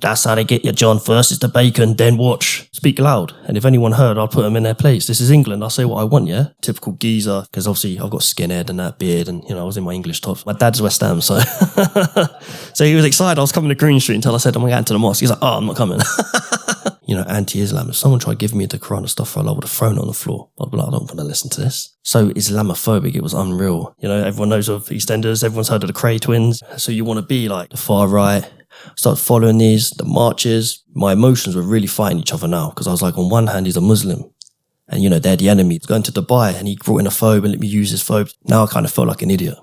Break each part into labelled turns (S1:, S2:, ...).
S1: That's how they get you, John. First is the bacon, then watch. Speak loud. And if anyone heard, I'd put them in their place. This is England. I'll say what I want, yeah? Typical geezer, because obviously I've got skinhead and that beard and, I was in my English tops. My dad's West Ham, so... So he was excited. I was coming to Green Street until I said, I'm going to get into the mosque. He's like, oh, I'm not coming. Anti-Islam. If someone tried to give me the Quran and stuff, I would have thrown it on the floor. I'd be like, I don't want to listen to this. So Islamophobic, it was unreal. Everyone knows of EastEnders. Everyone's heard of the Cray twins. So you want to be like the far right. Start following the marches. My emotions were really fighting each other now because I was like, on one hand, he's a Muslim. And, they're the enemy. He's going to Dubai and he brought in a phobe and let me use his phobe. Now I kind of felt like an idiot.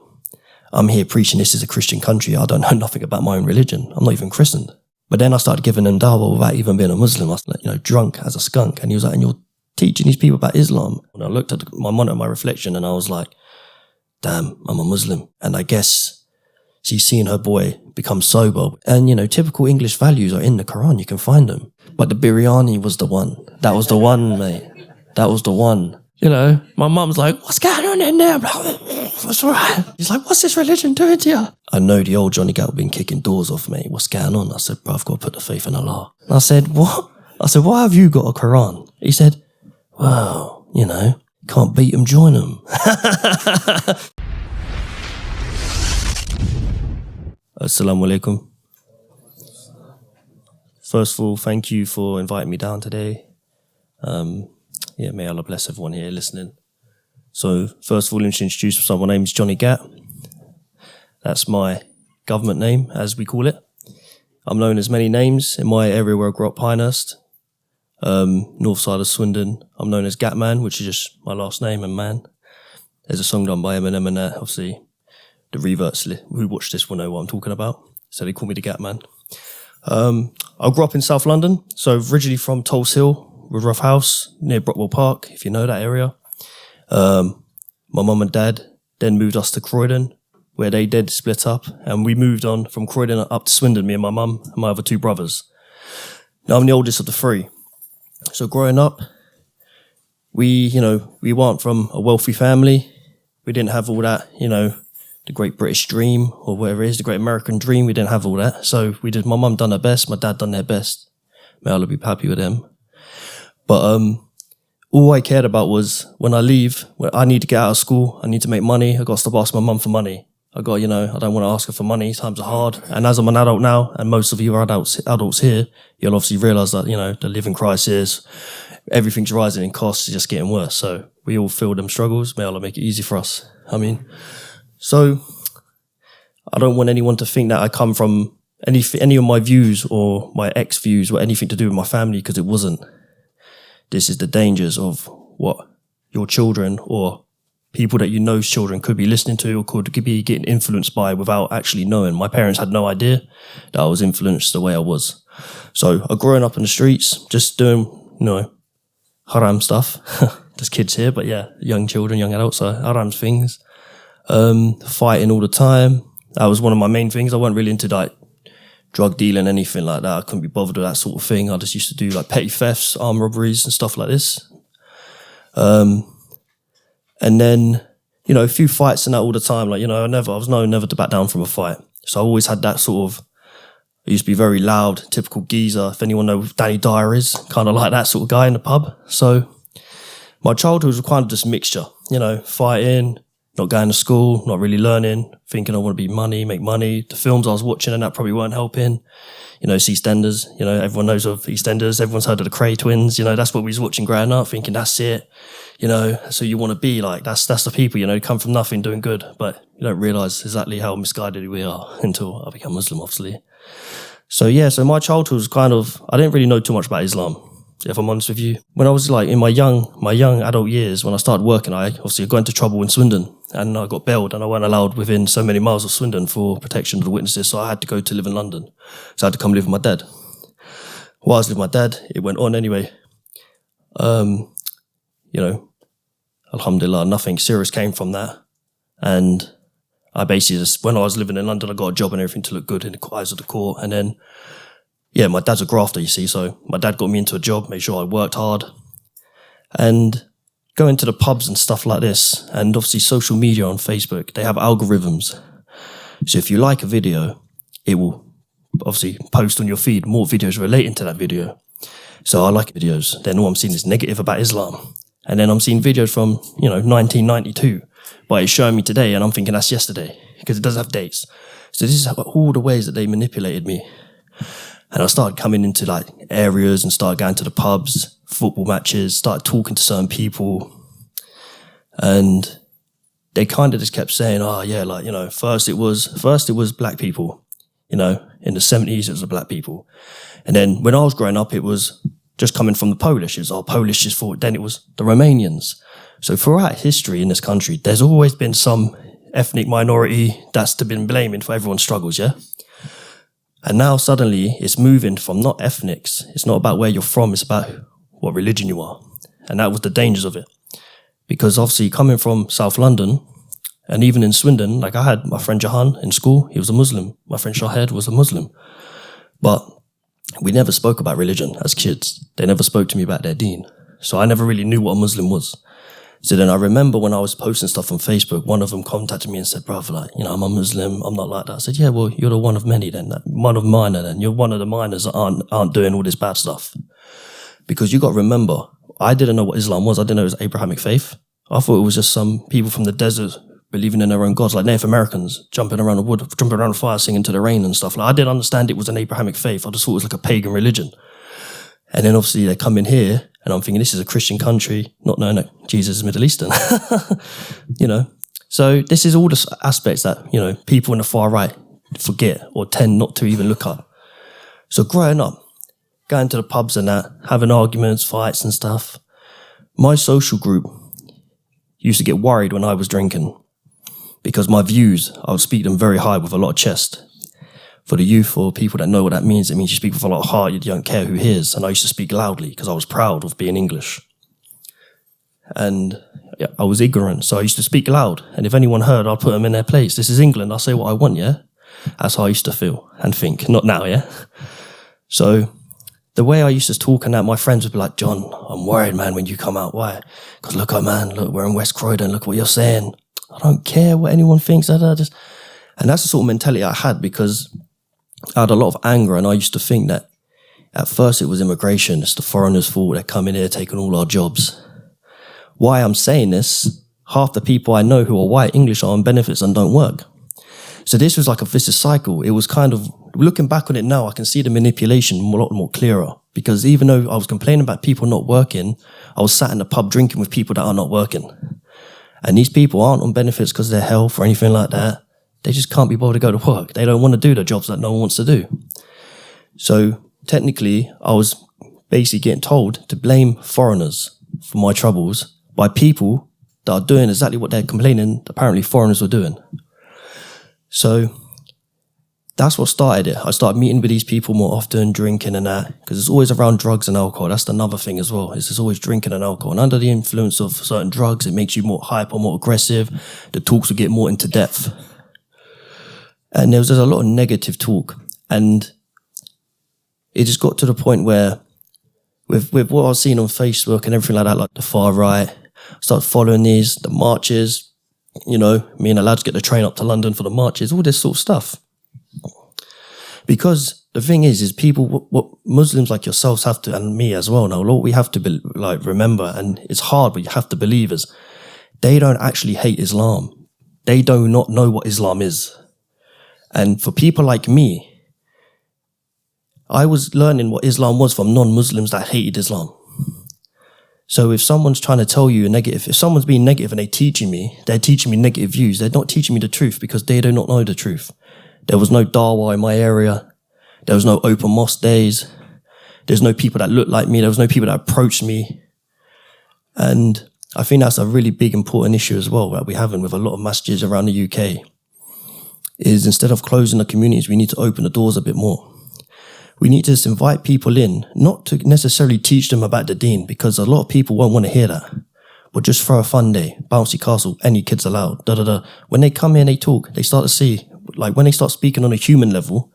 S1: I'm here preaching this is a Christian country. I don't know nothing about my own religion. I'm not even christened. But then I started giving him dawah without even being a Muslim. I was like, drunk as a skunk. And he was like, and you're teaching these people about Islam. And I looked at my monitor, my reflection, and I was like, damn, I'm a Muslim. And I guess she's seen her boy become sober. And, typical English values are in the Quran. You can find them. But the biryani was the one. That was the one, mate. That was the one. My mum's like, what's going on in there? What's right? He's like, what's this religion doing to you? I know the old Johnny Gatt been kicking doors off me. What's going on? I said, bro, I've got to put the faith in Allah. And I said, what? I said, why have you got a Quran? He said, well, can't beat them, join them. Assalamu alaikum. First of all, thank you for inviting me down today. May Allah bless everyone here listening. So, first of all, introduce myself. My name's Johnny Gatt. That's my government name, as we call it. I'm known as many names in my area where I grew up, Pinehurst, north side of Swindon. I'm known as Gatman, which is just my last name, and man. There's a song done by Eminem and obviously the Reverts who watch this will know what I'm talking about. So they call me the Gatman. I grew up in South London, so originally from Tulse Hill, Woodruff House, near Brockwell Park, if you know that area. My mum and dad then moved us to Croydon, where they did split up, and we moved on from Croydon up to Swindon, me and my mum and my other two brothers. Now, I'm the oldest of the three. So growing up, we weren't from a wealthy family. We didn't have all that, the great British dream, or whatever it is, the great American dream. We didn't have all that. So my mum done her best, my dad done their best. May Allah be happy with them. But all I cared about was when I leave, when I need to get out of school, I need to make money, I got to stop asking my mum for money. I don't want to ask her for money, times are hard. And as I'm an adult now, and most of you are adults here, you'll obviously realise that, the living crisis, everything's rising in costs, it's just getting worse. So we all feel them struggles. May Allah make it easy for us. So I don't want anyone to think that I come from any of my views or my ex views or anything to do with my family, because it wasn't. This is the dangers of what your children or people that children could be listening to or could be getting influenced by without actually knowing. My parents had no idea that I was influenced the way I was. So I growing up in the streets, just doing, haram stuff. There's kids here, but yeah, young children, young adults, so haram things. Fighting all the time. That was one of my main things. I wasn't really into drug dealing, anything like that. I couldn't be bothered with that sort of thing. I just used to do petty thefts, armed robberies and stuff like this. And then, a few fights and that all the time. I was known never to back down from a fight. So I always had that I used to be very loud, typical geezer. If anyone knows who Danny Dyer is, kind of like that sort of guy in the pub. So my childhood was kind of just mixture, fighting, not going to school, not really learning, thinking I want to make money. The films I was watching and that probably weren't helping. EastEnders, everyone knows of EastEnders. Everyone's heard of the Cray twins. That's what we was watching growing up, thinking that's it. So you want to be like, that's the people, come from nothing, doing good. But you don't realise exactly how misguided we are until I became Muslim, obviously. So my childhood was I didn't really know too much about Islam, if I'm honest with you. When I was in my young adult years, when I started working, I obviously got into trouble in Swindon and I got bailed and I weren't allowed within so many miles of Swindon for protection of the witnesses. So I had to go to live in London. So I had to come live with my dad. While I was living with my dad, it went on anyway. Alhamdulillah, nothing serious came from that. And I basically when I was living in London, I got a job and everything to look good in the eyes of the court. And then, my dad's a grafter, you see. So my dad got me into a job, made sure I worked hard. And going to the pubs and stuff like this, and obviously social media on Facebook, they have algorithms. So if you like a video, it will obviously post on your feed more videos relating to that video. So I like videos. Then all I'm seeing is negative about Islam. And then I'm seeing videos from, 1992, but it's showing me today, and I'm thinking that's yesterday, because it doesn't have dates. So this is all the ways that they manipulated me. And I started coming into like areas and started going to the pubs, football matches, started talking to certain people. And they kind of just kept saying, first it was black people, in the 70s it was the black people. And then when I was growing up, it was just coming from the Polish. It was, Polish is for, then it was the Romanians. So throughout history in this country, there's always been some ethnic minority that's been blaming for everyone's struggles, yeah? And now suddenly it's moving from not ethnics. It's not about where you're from. It's about what religion you are. And that was the dangers of it. Because obviously coming from South London and even in Swindon, like I had my friend Jahan in school, he was a Muslim. My friend Shahed was a Muslim. But we never spoke about religion as kids. They never spoke to me about their deen. So I never really knew what a Muslim was. So then I remember when I was posting stuff on Facebook, one of them contacted me and said, brother, I'm a Muslim, I'm not like that. I said, yeah, well, you're the one of many then, one of minor then. You're one of the minors that aren't doing all this bad stuff. Because you got to remember, I didn't know what Islam was. I didn't know it was Abrahamic faith. I thought it was just some people from the desert believing in their own gods, like Native Americans, jumping around the wood, jumping around the fire, singing to the rain and stuff. Like, I didn't understand it was an Abrahamic faith. I just thought it was like a pagan religion. And then obviously they come in here, and I'm thinking this is a Christian country, not knowing that Jesus is Middle Eastern. So this is all the aspects that, people in the far right forget or tend not to even look at. So growing up, going to the pubs and that, having arguments, fights and stuff, my social group used to get worried when I was drinking because my views, I would speak them very high with a lot of chest. For the youth or people that know what that means, it means you speak with a lot of heart, you don't care who hears. And I used to speak loudly because I was proud of being English. And I was ignorant, so I used to speak loud. And if anyone heard, I'd put them in their place. This is England, I'll say what I want, yeah? That's how I used to feel and think, not now, yeah? So the way I used to talk and that, my friends would be like, John, I'm worried, man, when you come out. Why? Because look, we're in West Croydon, look what you're saying. I don't care what anyone thinks. And that's the sort of mentality I had because I had a lot of anger, and I used to think that at first it was immigration, it's the foreigners' fault, they're coming here taking all our jobs. Why I'm saying this, half the people I know who are white English are on benefits and don't work. So this was like a vicious cycle. It was kind of, looking back on it now, I can see the manipulation a lot more clearer, because even though I was complaining about people not working, I was sat in the pub drinking with people that are not working. And these people aren't on benefits because of their health or anything like that. They just can't be bothered to go to work. They don't want to do the jobs that no one wants to do. So technically, I was basically getting told to blame foreigners for my troubles by people that are doing exactly what they're complaining apparently foreigners were doing. So that's what started it. I started meeting with these people more often, drinking and that, because it's always around drugs and alcohol. That's another thing as well. It's always drinking and alcohol. And under the influence of certain drugs, it makes you more hyper, more aggressive. The talks will get more into depth. And there was just a lot of negative talk. And it just got to the point where, with what I was seeing on Facebook and everything like that, like the far right, I started following the marches, me and the lads get the train up to London for the marches, all this sort of stuff. Because the thing is people, what Muslims like yourselves have to, and me as well now, what we have to remember, and it's hard, but you have to believe, is they don't actually hate Islam. They do not know what Islam is. And for people like me, I was learning what Islam was from non-Muslims that hated Islam. So if someone's trying to tell you if someone's being negative and they're teaching me negative views, they're not teaching me the truth because they do not know the truth. There was no dawah in my area. There was no open mosque days. There's no people that looked like me. There was no people that approached me. And I think that's a really big, important issue as well that we're having with a lot of masjids around the UK. Is instead of closing the communities, we need to open the doors a bit more. We need to just invite people in, not to necessarily teach them about the deen, because a lot of people won't want to hear that. But just for a fun day, bouncy castle, any kids allowed, When they come in, they talk, they start to see, like when they start speaking on a human level,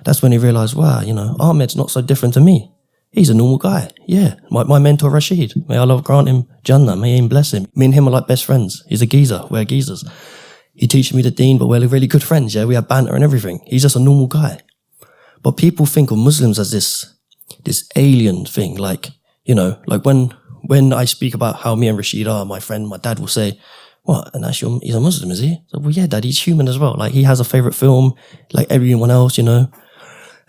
S1: that's when they realise, wow, Ahmed's not so different to me. He's a normal guy. Yeah, my mentor Rashid, may Allah grant him Jannah, may him bless him. Me and him are like best friends. He's a geezer, we're geezers. He teaches me the deen, but we're really good friends, yeah? We have banter and everything. He's just a normal guy. But people think of Muslims as this alien thing. Like, you know, like when I speak about how me and Rashid are, my friend, my dad will say, what? And he's a Muslim, is he? So, well, yeah, Dad, he's human as well. Like, he has a favorite film, like everyone else, you know.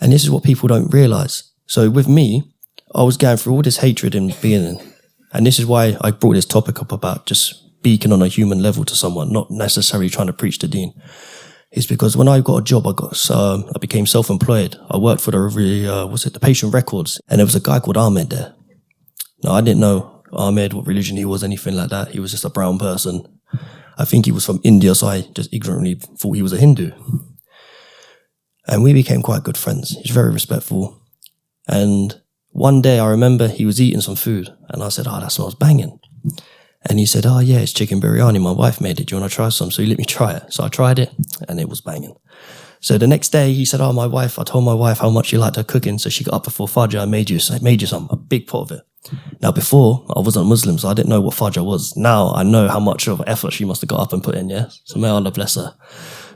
S1: And this is what people don't realize. So with me, I was going through all this hatred in the beginning. And this is why I brought this topic up about just speaking on a human level to someone, not necessarily trying to preach the deen. It's because when I got a job, I became self-employed. I worked for the Patient Records, and there was a guy called Ahmed there. Now, I didn't know Ahmed, what religion he was, anything like that. He was just a brown person. I think he was from India, so I just ignorantly thought he was a Hindu. And we became quite good friends. He's very respectful. And one day I remember he was eating some food, and I said, that smells banging. And he said, yeah, it's chicken biryani. My wife made it. Do you want to try some? So he let me try it. So I tried it, and it was banging. So the next day he said, I told my wife how much she liked her cooking. So she got up before Fajr. I made you some, a big pot of it. Now, before, I wasn't a Muslim, so I didn't know what Fajr was. Now I know how much of effort she must have got up and put in, yeah? So may Allah bless her.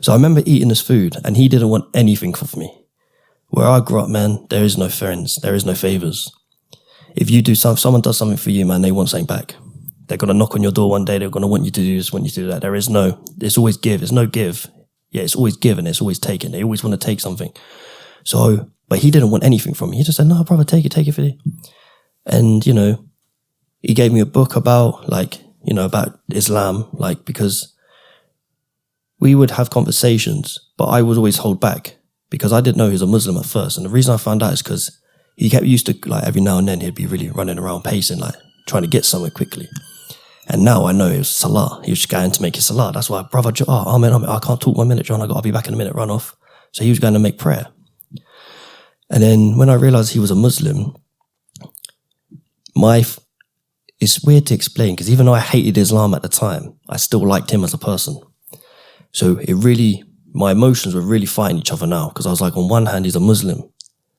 S1: So I remember eating this food, and he didn't want anything from me. Where I grew up, man, there is no friends. There is no favors. If someone does something for you, man, they want something back. They're going to knock on your door one day. They're going to want you to do this, want you to do that. It's always give. There's no give. Yeah, it's always give and it's always taken. They always want to take something. So, but he didn't want anything from me. He just said, no, brother, take it for you. And, you know, he gave me a book about Islam, because we would have conversations, but I would always hold back because I didn't know he was a Muslim at first. And the reason I found out is because he kept used to, every now and then he'd be really running around pacing, trying to get somewhere quickly. And now I know it was Salah. He was just going to make his Salah. That's why, brother, I can't talk 1 minute, John. I got to be back in a minute, run off. So he was going to make prayer. And then when I realized he was a Muslim, it's weird to explain because even though I hated Islam at the time, I still liked him as a person. So my emotions were really fighting each other now because I was like, on one hand, he's a Muslim.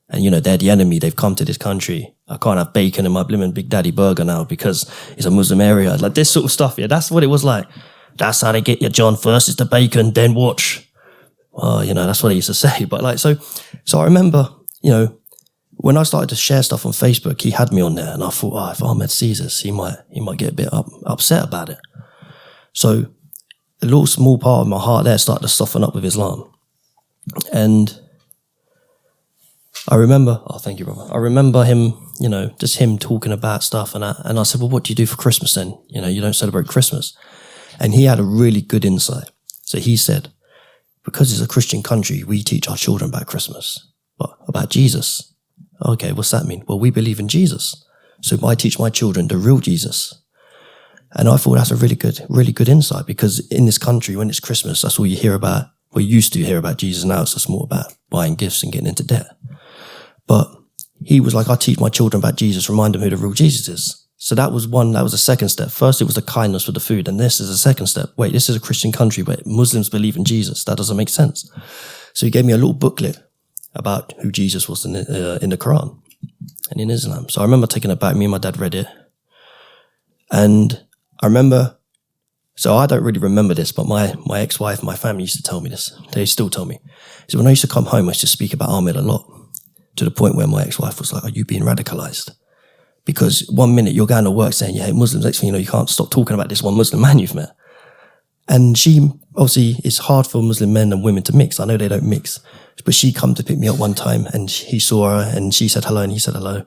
S1: And, they're the enemy. They've come to this country. I can't have bacon in my blimmin' Big Daddy burger now because it's a Muslim area. Like this sort of stuff. Yeah, that's what it was like. That's how they get you, John. First is the bacon, then watch. Well, that's what they used to say. But so I remember, when I started to share stuff on Facebook, he had me on there. And I thought, if Ahmed sees this, he might get a bit upset about it. So a little small part of my heart there started to soften up with Islam. And I remember, thank you, brother. I remember him, just him talking about stuff and that. And I said, well, what do you do for Christmas then? You don't celebrate Christmas. And he had a really good insight. So he said, because it's a Christian country, we teach our children about Christmas. But about Jesus. Okay, what's that mean? Well, we believe in Jesus. So I teach my children the real Jesus. And I thought that's a really good insight because in this country, when it's Christmas, that's all you hear about. We used to hear about Jesus. Now it's just more about buying gifts and getting into debt. But he was like, I teach my children about Jesus, remind them who the real Jesus is. So that was a second step. First, it was the kindness for the food. And this is a second step. Wait, this is a Christian country, but Muslims believe in Jesus. That doesn't make sense. So he gave me a little booklet about who Jesus was in the Quran and in Islam. So I remember taking it back. Me and my dad read it. And I remember, so I don't really remember this, but my ex-wife, my family used to tell me this. They still tell me. So when I used to come home, I used to speak about Ahmed a lot, to the point where my ex-wife was like, are you being radicalized? Because 1 minute you're going to work saying you hate Muslims, next thing you know, you can't stop talking about this one Muslim man you've met. And she, obviously, it's hard for Muslim men and women to mix. I know they don't mix. But she come to pick me up one time and he saw her and she said hello and he said hello.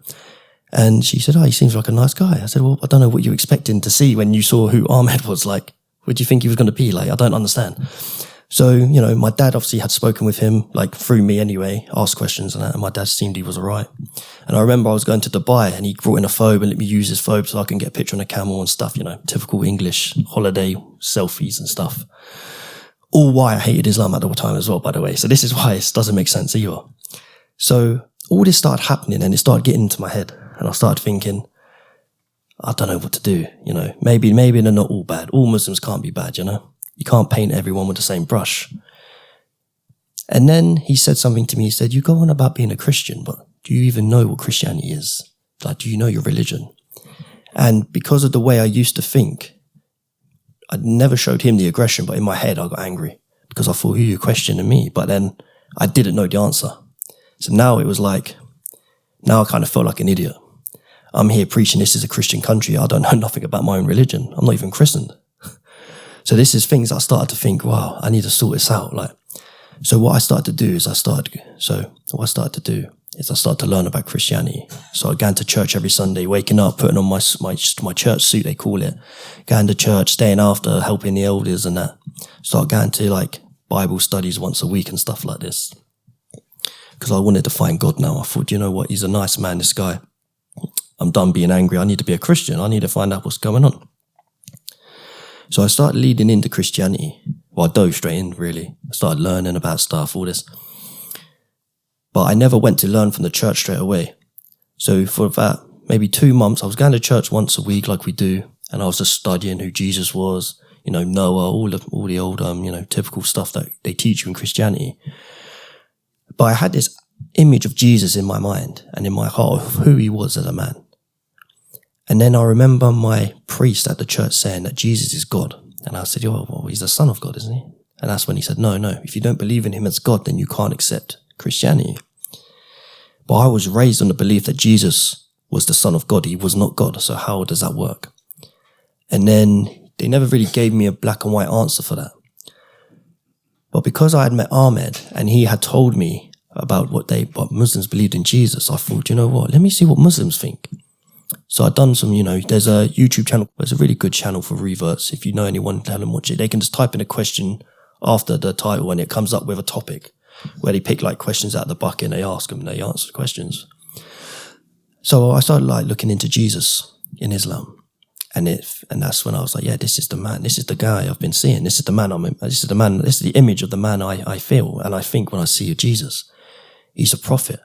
S1: And she said, he seems like a nice guy. I said, well, I don't know what you're expecting to see when you saw who Ahmed was. Like, what do you think he was going to be like? I don't understand. So, my dad obviously had spoken with him, through me anyway, asked questions and that, and my dad seemed he was all right. And I remember I was going to Dubai and he brought in a phobe and let me use his phobe so I can get a picture on a camel and stuff, typical English holiday selfies and stuff. All why I hated Islam at the time as well, by the way. So this is why it doesn't make sense either. So all this started happening and it started getting into my head. And I started thinking, I don't know what to do, Maybe they're not all bad. All Muslims can't be bad, You can't paint everyone with the same brush. And then he said something to me. He said, you go on about being a Christian, but do you even know what Christianity is? Do you know your religion? And because of the way I used to think, I never showed him the aggression, but in my head I got angry because I thought, who are you questioning me? But then I didn't know the answer. So now it was like, now I kind of felt like an idiot. I'm here preaching this is a Christian country. I don't know nothing about my own religion. I'm not even christened. So this is things I started to think, wow, I need to sort this out. Like, so what I started to do is I started to learn about Christianity. So I going to church every Sunday, waking up, putting on my church suit, they call it, going to church, staying after, helping the elders and that. Start going to like Bible studies once a week and stuff like this. Because I wanted to find God now. I thought, you know what, he's a nice man, this guy. I'm done being angry. I need to be a Christian. I need to find out what's going on. So I started leading into Christianity. Well, I dove straight in, really. I started learning about stuff, all this. But I never went to learn from the church straight away. So for about maybe 2 months, I was going to church once a week like we do. And I was just studying who Jesus was, you know, Noah, all the old, typical stuff that they teach you in Christianity. But I had this image of Jesus in my mind and in my heart of who he was as a man. And then I remember my priest at the church saying that Jesus is God. And I said, well, he's the Son of God, isn't he? And that's when he said, no, if you don't believe in him as God, then you can't accept Christianity. But I was raised on the belief that Jesus was the Son of God. He was not God. So how does that work? And then they never really gave me a black and white answer for that. But because I had met Ahmed and he had told me about what Muslims believed in Jesus, I thought, you know what, let me see what Muslims think. So I've done some, there's a YouTube channel. It's a really good channel for reverts. If you know anyone, tell them watch it. They can just type in a question after the title and it comes up with a topic where they pick like questions out of the bucket and they ask them and they answer the questions. So I started like looking into Jesus in Islam. And that's when I was like, yeah, this is the man. This is the guy I've been seeing. This is the image of the man I feel and I think when I see Jesus. He's a prophet.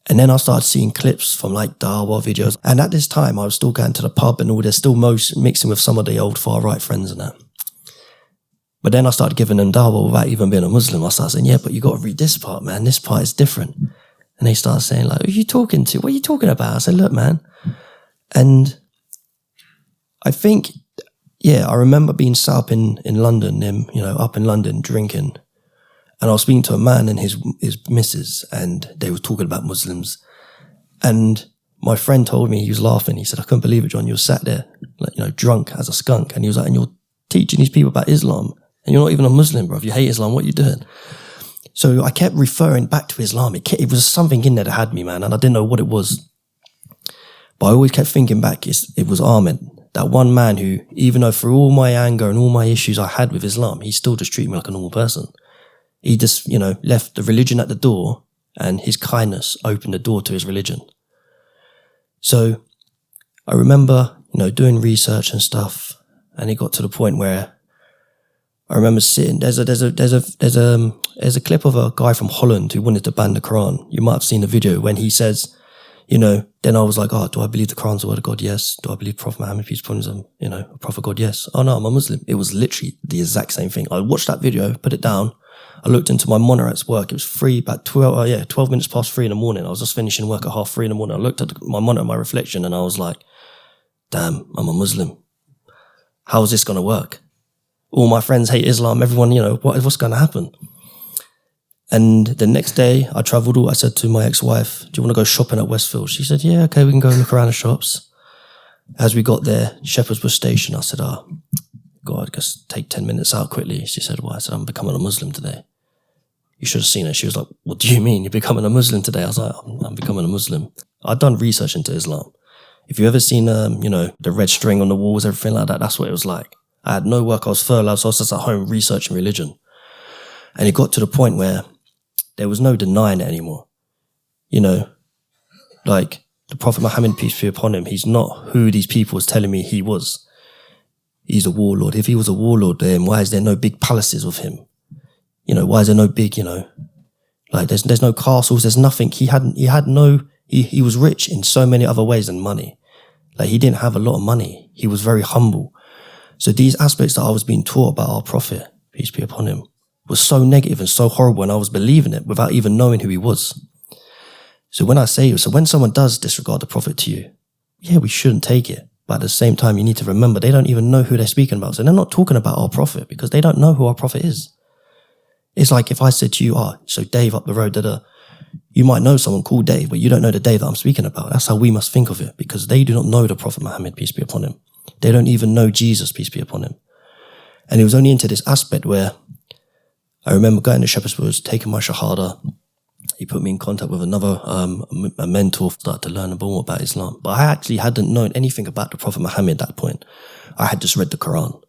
S1: And then I started seeing clips from like Dawah videos. And at this time, I was still going to the pub and all this, still mixing with some of the old far-right friends and that. But then I started giving them Dawah without even being a Muslim. I started saying, yeah, but you got to read this part, man. This part is different. And they started saying like, who are you talking to? What are you talking about? I said, look, man. And I think, I remember being sat up in London, up in London drinking. And I was speaking to a man and his missus, and they were talking about Muslims. And my friend told me, he was laughing. He said, I couldn't believe it, John. You were sat there, like, drunk as a skunk. And he was like, and you're teaching these people about Islam. And you're not even a Muslim, bro. If you hate Islam, what are you doing? So I kept referring back to Islam. It was something in there that had me, man. And I didn't know what it was. But I always kept thinking back, it was Ahmed. That one man who, even though through all my anger and all my issues I had with Islam, he still just treated me like a normal person. He just, left the religion at the door and his kindness opened the door to his religion. So I remember, doing research and stuff, and it got to the point where I remember sitting, there's a clip of a guy from Holland who wanted to ban the Quran. You might have seen the video when he says, then I was like, do I believe the Quran's the word of God? Yes. Do I believe Prophet Muhammad, peace be upon him, a prophet of God? Yes. Oh no, I'm a Muslim. It was literally the exact same thing. I watched that video, put it down. I looked into my monitor at work. It was 12 minutes past 3 in the morning. I was just finishing work at 3:30 in the morning. I looked at my monitor, my reflection, and I was like, damn, I'm a Muslim. How is this going to work? All my friends hate Islam. Everyone, what's going to happen? And the next day I travelled. I said to my ex-wife, do you want to go shopping at Westfield? She said, yeah, okay, we can go look around the shops. As we got there, Shepherd's Bush Station, I said, God, just take 10 minutes out quickly. She said, I said, I'm becoming a Muslim today. You should have seen it. She was like, what do you mean you're becoming a Muslim today? I was like, I'm becoming a Muslim. I'd done research into Islam. If you've ever seen, the red string on the walls, everything like that, that's what it was like. I had no work. I was furloughed, so I was just at home researching religion. And it got to the point where there was no denying it anymore. Like the Prophet Muhammad, peace be upon him, he's not who these people was telling me he was. He's a warlord. If he was a warlord, then why is there no big palaces of him? Why is there no big, like there's no castles, there's nothing. He was rich in so many other ways than money. Like he didn't have a lot of money. He was very humble. So these aspects that I was being taught about our Prophet, peace be upon him, was so negative and so horrible, and I was believing it without even knowing who he was. So when someone does disregard the Prophet to you, yeah, we shouldn't take it. But at the same time, you need to remember they don't even know who they're speaking about. So they're not talking about our Prophet because they don't know who our Prophet is. It's like if I said to you, so Dave up the road, You might know someone called Dave, but you don't know the Dave that I'm speaking about. That's how we must think of it, because they do not know the Prophet Muhammad, peace be upon him. They don't even know Jesus, peace be upon him. And it was only into this aspect where I remember going to Shepherd's Woods, taking my Shahada. He put me in contact with another a mentor, started to learn a bit more about Islam. But I actually hadn't known anything about the Prophet Muhammad at that point. I had just read the Quran.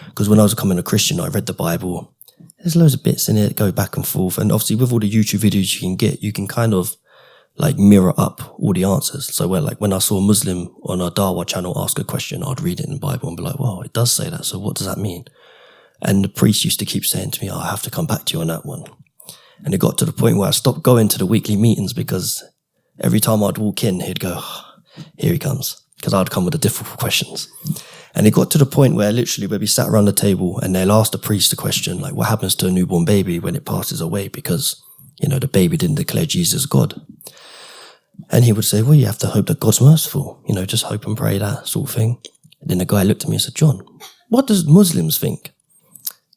S1: Because when I was becoming a Christian, I read the Bible. There's loads of bits in it, go back and forth. And obviously with all the YouTube videos you can get, you can kind of like mirror up all the answers. So when I saw a Muslim on a Dawah channel ask a question, I'd read it in the Bible and be like, wow, it does say that. So what does that mean? And the priest used to keep saying to me, I have to come back to you on that one. And it got to the point where I stopped going to the weekly meetings because every time I'd walk in, he'd go, here he comes. Because I'd come with the difficult questions. And it got to the point where literally we'd be sat around the table and they'll ask the priest a question, like, what happens to a newborn baby when it passes away because, the baby didn't declare Jesus God? And he would say, well, you have to hope that God's merciful. Just hope and pray, that sort of thing. And then the guy looked at me and said, John, what does Muslims think?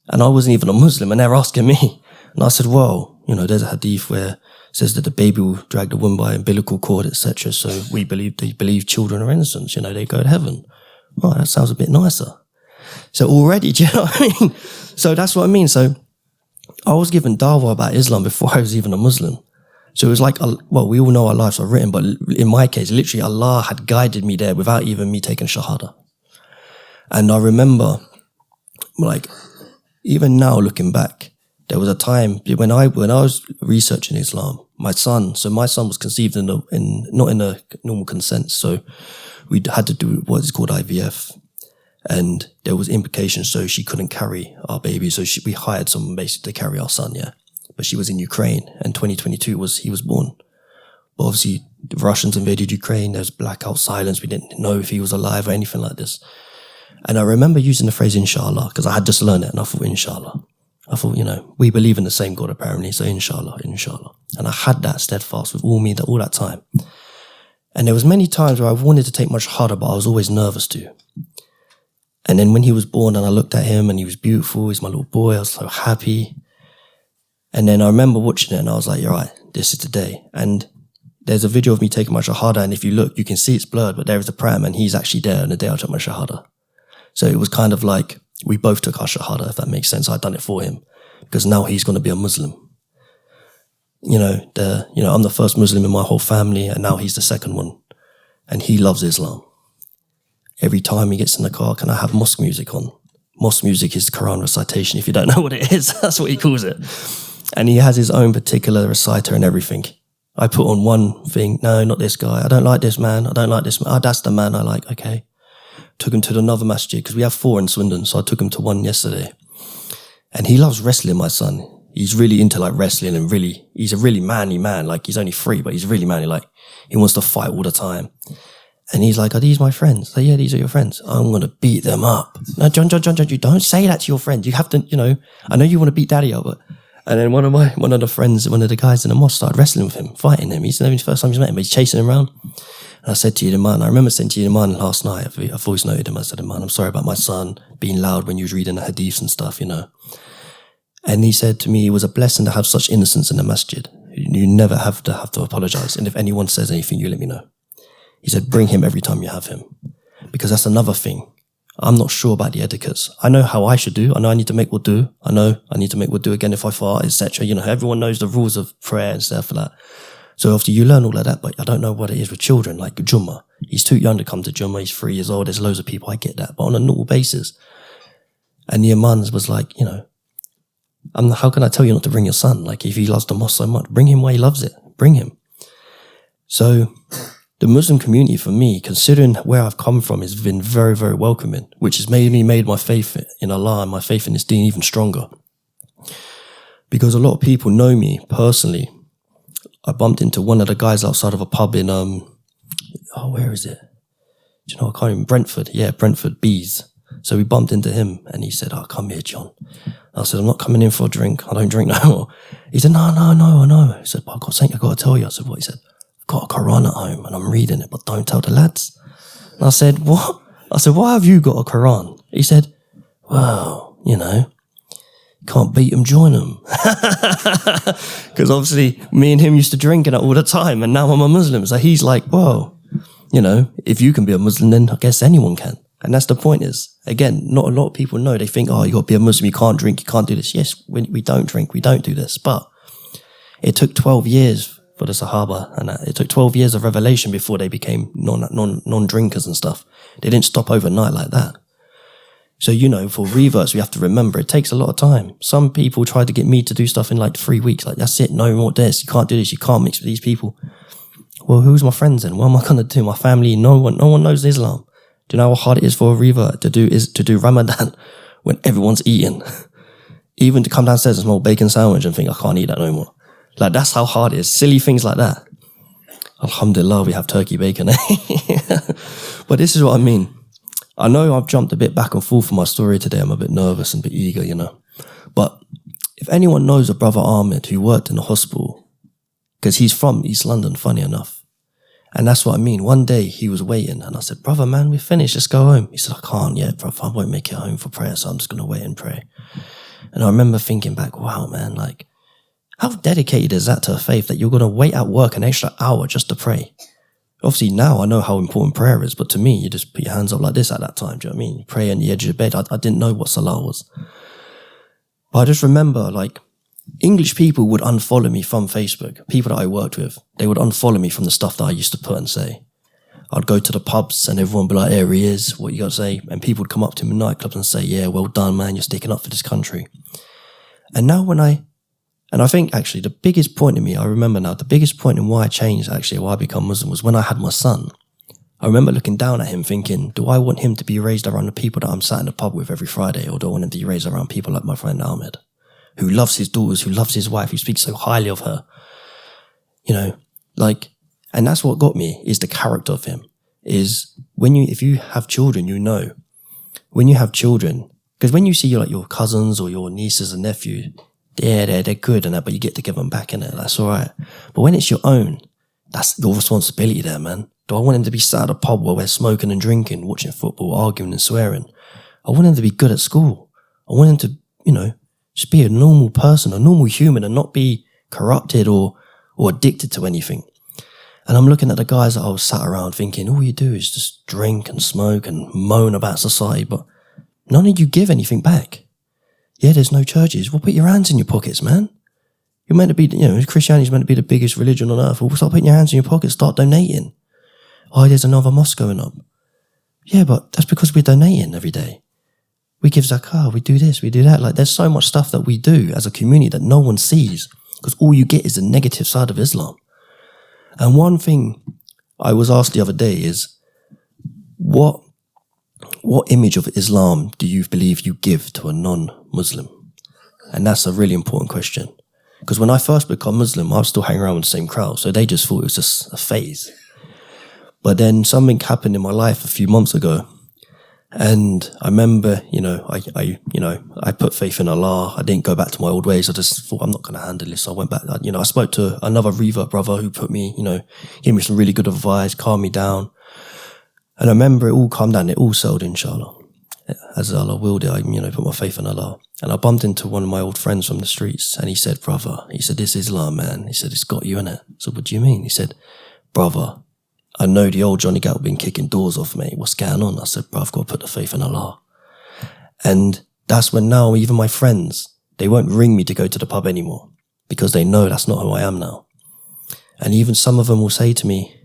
S1: And I wasn't even a Muslim and they're asking me. And I said, well, there's a hadith where it says that the baby will drag the womb by umbilical cord, etc. So they believe children are innocent, they go to heaven. Oh, that sounds a bit nicer. So already, do you know what I mean? So that's what I mean. So I was given dawah about Islam before I was even a Muslim. So it was like, well, we all know our lives are written, but in my case, literally Allah had guided me there without even me taking Shahada. And I remember, like, even now looking back, there was a time when I was researching Islam, my son was conceived not in a normal consent. So we had to do what is called IVF. And there was implications, so she couldn't carry our baby. So we hired someone basically to carry our son, yeah. But she was in Ukraine, and 2022 he was born. But obviously, the Russians invaded Ukraine. There was blackout silence. We didn't know if he was alive or anything like this. And I remember using the phrase inshallah, because I had just learned it, and I thought, inshallah. I thought, we believe in the same God apparently, so inshallah, inshallah. And I had that steadfast with all that time. And there was many times where I wanted to take much harder, but I was always nervous to. And then when he was born and I looked at him and he was beautiful, he's my little boy, I was so happy. And then I remember watching it and I was like, you're right, this is the day. And there's a video of me taking my shahada, and if you look, you can see it's blurred, but there is a pram and he's actually there on the day I took my shahada. So it was kind of like we both took our shahada, if that makes sense. I'd done it for him because now he's going to be a Muslim. I'm the first Muslim in my whole family, and now he's the second one. And he loves Islam. Every time he gets in the car, can I have mosque music on? Mosque music is Quran recitation. If you don't know what it is, that's what he calls it. And he has his own particular reciter and everything. I put on one thing, no, not this guy. I don't like this man. I don't like this man. Oh, that's the man I like. Okay. Took him to another masjid because we have 4 in Swindon. So I took him to one yesterday. And he loves wrestling, my son. He's really into like wrestling and he's a really manly man. Like he's only 3, but he's really manly. Like he wants to fight all the time. And he's like, are these my friends? So yeah, these are your friends. I'm going to beat them up. No, John, you don't say that to your friends. You have to, I know you want to beat daddy up, but, and then one of the guys in the mosque started wrestling with him, fighting him. He's the first time he's met him, but he's chasing him around. And I said to Iman, I remember saying to Iman last night, I voice noted him. I said, Iman, I'm sorry about my son being loud when you was reading the hadiths and stuff, And he said to me, it was a blessing to have such innocence in the masjid. You never have to apologize. And if anyone says anything, you let me know. He said, bring him every time you have him. Because that's another thing. I'm not sure about the etiquettes. I know how I should do. I know I need to make wudu. I know I need to make wudu again if I fart, etc. Everyone knows the rules of prayer and stuff like that. So after you learn all of that, but I don't know what it is with children, like Jummah. He's too young to come to Jummah. He's 3 years old. There's loads of people. I get that. But on a normal basis. And the Imam was like, how can I tell you not to bring your son? Like, if he loves the mosque so much, bring him where he loves it. Bring him. So the Muslim community, for me, considering where I've come from, has been very, very welcoming, which has made my faith in Allah and my faith in this deen even stronger. Because a lot of people know me personally. I bumped into one of the guys outside of a pub in, where is it? Do you know, I can't even, Brentford. Yeah, Brentford Bees. So we bumped into him and he said, come here, John. I said, I'm not coming in for a drink. I don't drink no more. He said, no, I know. He said, but I've got something I've got to tell you. I said, what? He said, I've got a Quran at home and I'm reading it, but don't tell the lads. And I said, what? I said, why have you got a Quran? He said, well, can't beat them, join them. Because obviously me and him used to drink it all the time, and now I'm a Muslim. So he's like, well, you know, if you can be a Muslim, then I guess anyone can. And that's the point is, again, not a lot of people know. They think, oh, you got to be a Muslim, you can't drink, you can't do this. Yes, we don't drink, we don't do this. But it took 12 years for the Sahaba, and it took 12 years of revelation before they became non-drinkers and stuff. They didn't stop overnight like that. So, you know, for reverts, we have to remember it takes a lot of time. Some people try to get me to do stuff in like 3 weeks. Like, that's it, no more this. You can't do this, you can't mix with these people. Well, who's my friends then? What am I going to do? My family, no one knows Islam. Do you know how hard it is for a revert to do Ramadan when everyone's eating? Even to come downstairs and smell bacon sandwich and think, I can't eat that no more. Like, that's how hard it is. Silly things like that. Alhamdulillah, we have turkey bacon. But this is what I mean. I know I've jumped a bit back and forth for my story today. I'm a bit nervous and a bit eager, you know. But if anyone knows a brother Ahmed who worked in the hospital, because he's from East London, funny enough. And that's what I mean. One day he was waiting and I said, brother, man, we're finished. Let's go home. He said, I can't yet, brother. I won't make it home for prayer, so I'm just going to wait and pray. And I remember thinking back, wow, man, like, how dedicated is that to a faith that you're going to wait at work an extra hour just to pray? Obviously, now I know how important prayer is, but to me, you just put your hands up like this at that time. Do you know what I mean? You pray on the edge of the bed. I didn't know what salah was. But I just remember, like, English people would unfollow me from Facebook. People that I worked with, they would unfollow me from the stuff that I used to put and say. I'd go to the pubs and everyone would be like, there he is, what you got to say? And people would come up to me in nightclubs and say, yeah, well done, man, you're sticking up for this country. And now I think actually the biggest point in me, I remember now, the biggest point in why I changed, actually, why I become Muslim was when I had my son. I remember looking down at him thinking, do I want him to be raised around the people that I'm sat in the pub with every Friday, or do I want him to be raised around people like my friend Ahmed, who loves his daughters, who loves his wife, who speaks so highly of her? You know, like, and that's what got me, is the character of him. Is if you have children, you know, when you have children, because when you see your cousins or your nieces and nephews, they're good and that, but you get to give them back in it. That's all right. But when it's your own, that's your responsibility there, man. Do I want him to be sat at a pub where we're smoking and drinking, watching football, arguing and swearing? I want him to be good at school. I want him to, you know, just be a normal person, a normal human, and not be corrupted or addicted to anything. And I'm looking at the guys that I was sat around thinking, all you do is just drink and smoke and moan about society, but none of you give anything back. Yeah, there's no churches. Well, put your hands in your pockets, man. You're meant to be, you know, Christianity's meant to be the biggest religion on earth. Well, start putting your hands in your pockets, start donating. Oh, there's another mosque going up. Yeah, but that's because we're donating every day. We give zakah, we do this, we do that. Like, there's so much stuff that we do as a community that no one sees, because all you get is the negative side of Islam. And one thing I was asked the other day is, what image of Islam do you believe you give to a non-Muslim? And that's a really important question. Because when I first became Muslim, I was still hanging around with the same crowd, so they just thought it was just a phase. But then something happened in my life a few months ago, and I remember, you know, I put faith in Allah. I didn't go back to my old ways. I just thought, I'm not going to handle this. So I went back, you know, I spoke to another revert brother who put me, you know, gave me some really good advice, calmed me down. And I remember it all calmed down. It all settled, inshallah. As Allah willed it, I, you know, put my faith in Allah. And I bumped into one of my old friends from the streets, and he said, brother, he said, this Islam, man. He said, it's got you in it. So what do you mean? He said, brother, I know the old Johnny Gatt been kicking doors off me. What's going on? I said, bro, I've got to put the faith in Allah. And that's when now even my friends, they won't ring me to go to the pub anymore, because they know that's not who I am now. And even some of them will say to me,